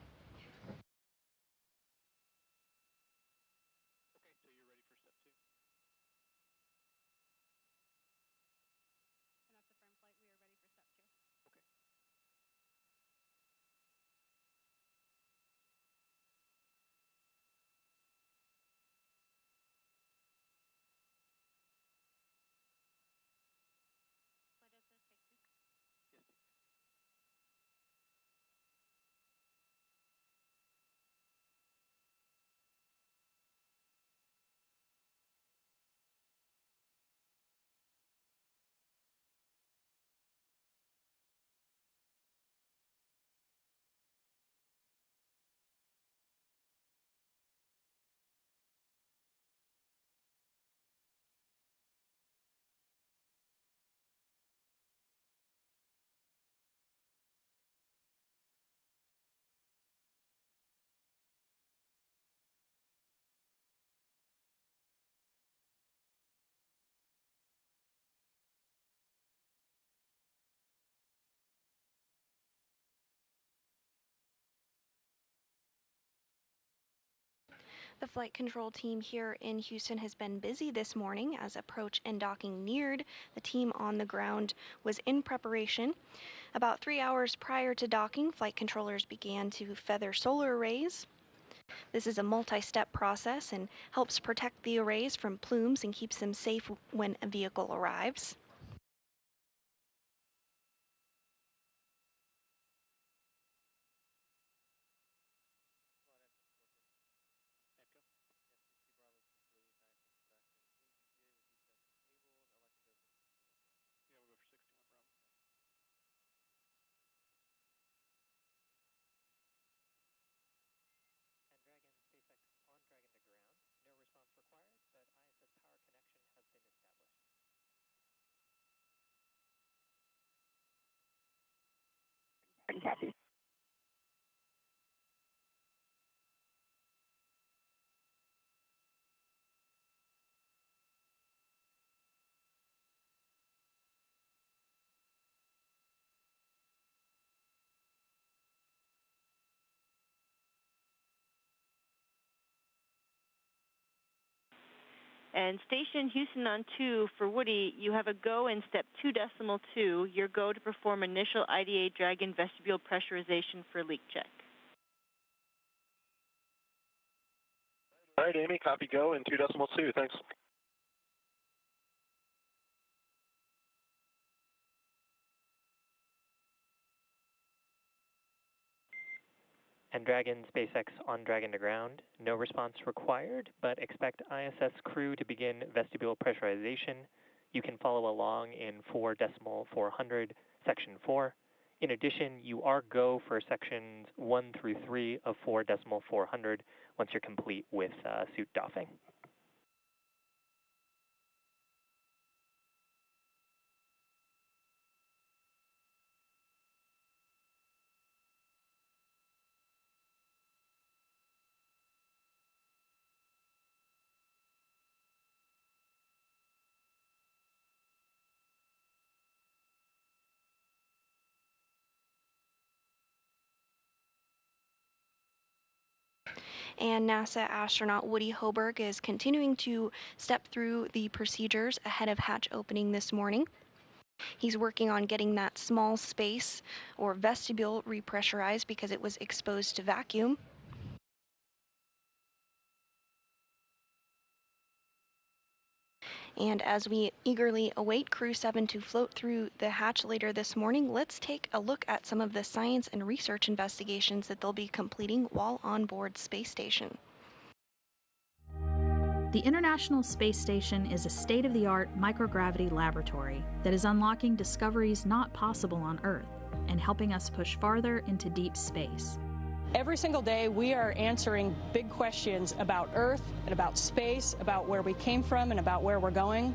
S7: The flight control team here in Houston has been busy this morning as approach and docking neared. The team on the ground was in preparation. About 3 hours prior to docking, flight controllers began to feather solar arrays. This is a multi-step process and helps protect the arrays from plumes and keeps them safe when a vehicle arrives.
S4: Copy.
S5: And Station Houston on 2 for Woody, you have a go in step 2.2, your go to perform initial IDA Dragon vestibule pressurization for leak check.
S6: All right, Amy, copy go in 2.2. Thanks.
S3: And Dragon SpaceX on Dragon to ground. No response required, but expect ISS crew to begin vestibule pressurization. You can follow along in 4.400, section 4. In addition, you are go for sections 1 through 3 of 4.400 once you're complete with suit doffing.
S7: And NASA astronaut Woody Hoberg is continuing to step through the procedures ahead of hatch opening this morning. He's working on getting that small space or vestibule repressurized because it was exposed to vacuum. And as we eagerly await Crew-7 to float through the hatch later this morning, let's take a look at some of the science and research investigations that they'll be completing while on board Space Station.
S10: The International Space Station is a state-of-the-art microgravity laboratory that is unlocking discoveries not possible on Earth and helping us push farther into deep space.
S11: Every single day, we are answering big questions about Earth and about space, about where we came from and about where we're going.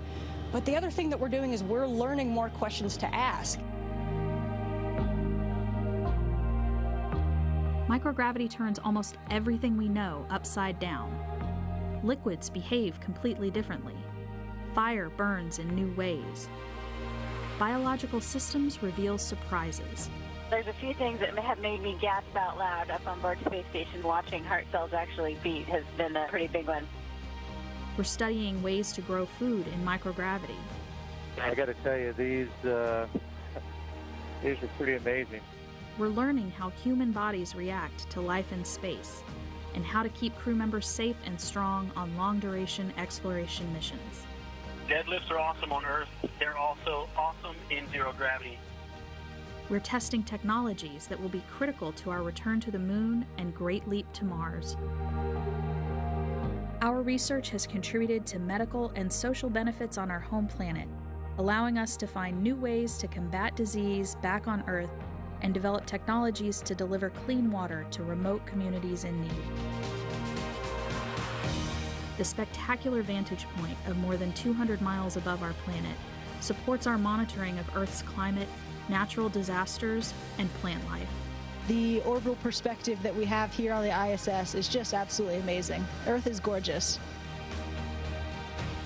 S11: But the other thing that we're doing is we're learning more questions to ask.
S10: Microgravity turns almost everything we know upside down. Liquids behave completely differently. Fire burns in new ways. Biological systems reveal surprises.
S12: There's a few things that have made me gasp out loud up on board Space Station. Watching heart cells actually beat has been a pretty big one.
S10: We're studying ways to grow food in microgravity.
S13: I got to tell you, these are pretty amazing.
S10: We're learning how human bodies react to life in space and how to keep crew members safe and strong on long-duration exploration missions.
S14: Deadlifts are awesome on Earth. They're also awesome in zero gravity.
S10: We're testing technologies that will be critical to our return to the Moon and Great Leap to Mars. Our research has contributed to medical and social benefits on our home planet, allowing us to find new ways to combat disease back on Earth and develop technologies to deliver clean water to remote communities in need. The spectacular vantage point of more than 200 miles above our planet supports our monitoring of Earth's climate, natural disasters, and plant life.
S11: The orbital perspective that we have here on the ISS is just absolutely amazing. Earth is gorgeous.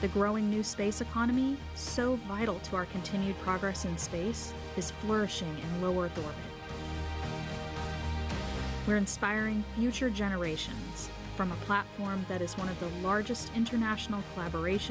S10: The growing new space economy, so vital to our continued progress in space, is flourishing in low Earth orbit. We're inspiring future generations from a platform that is one of the largest international collaborations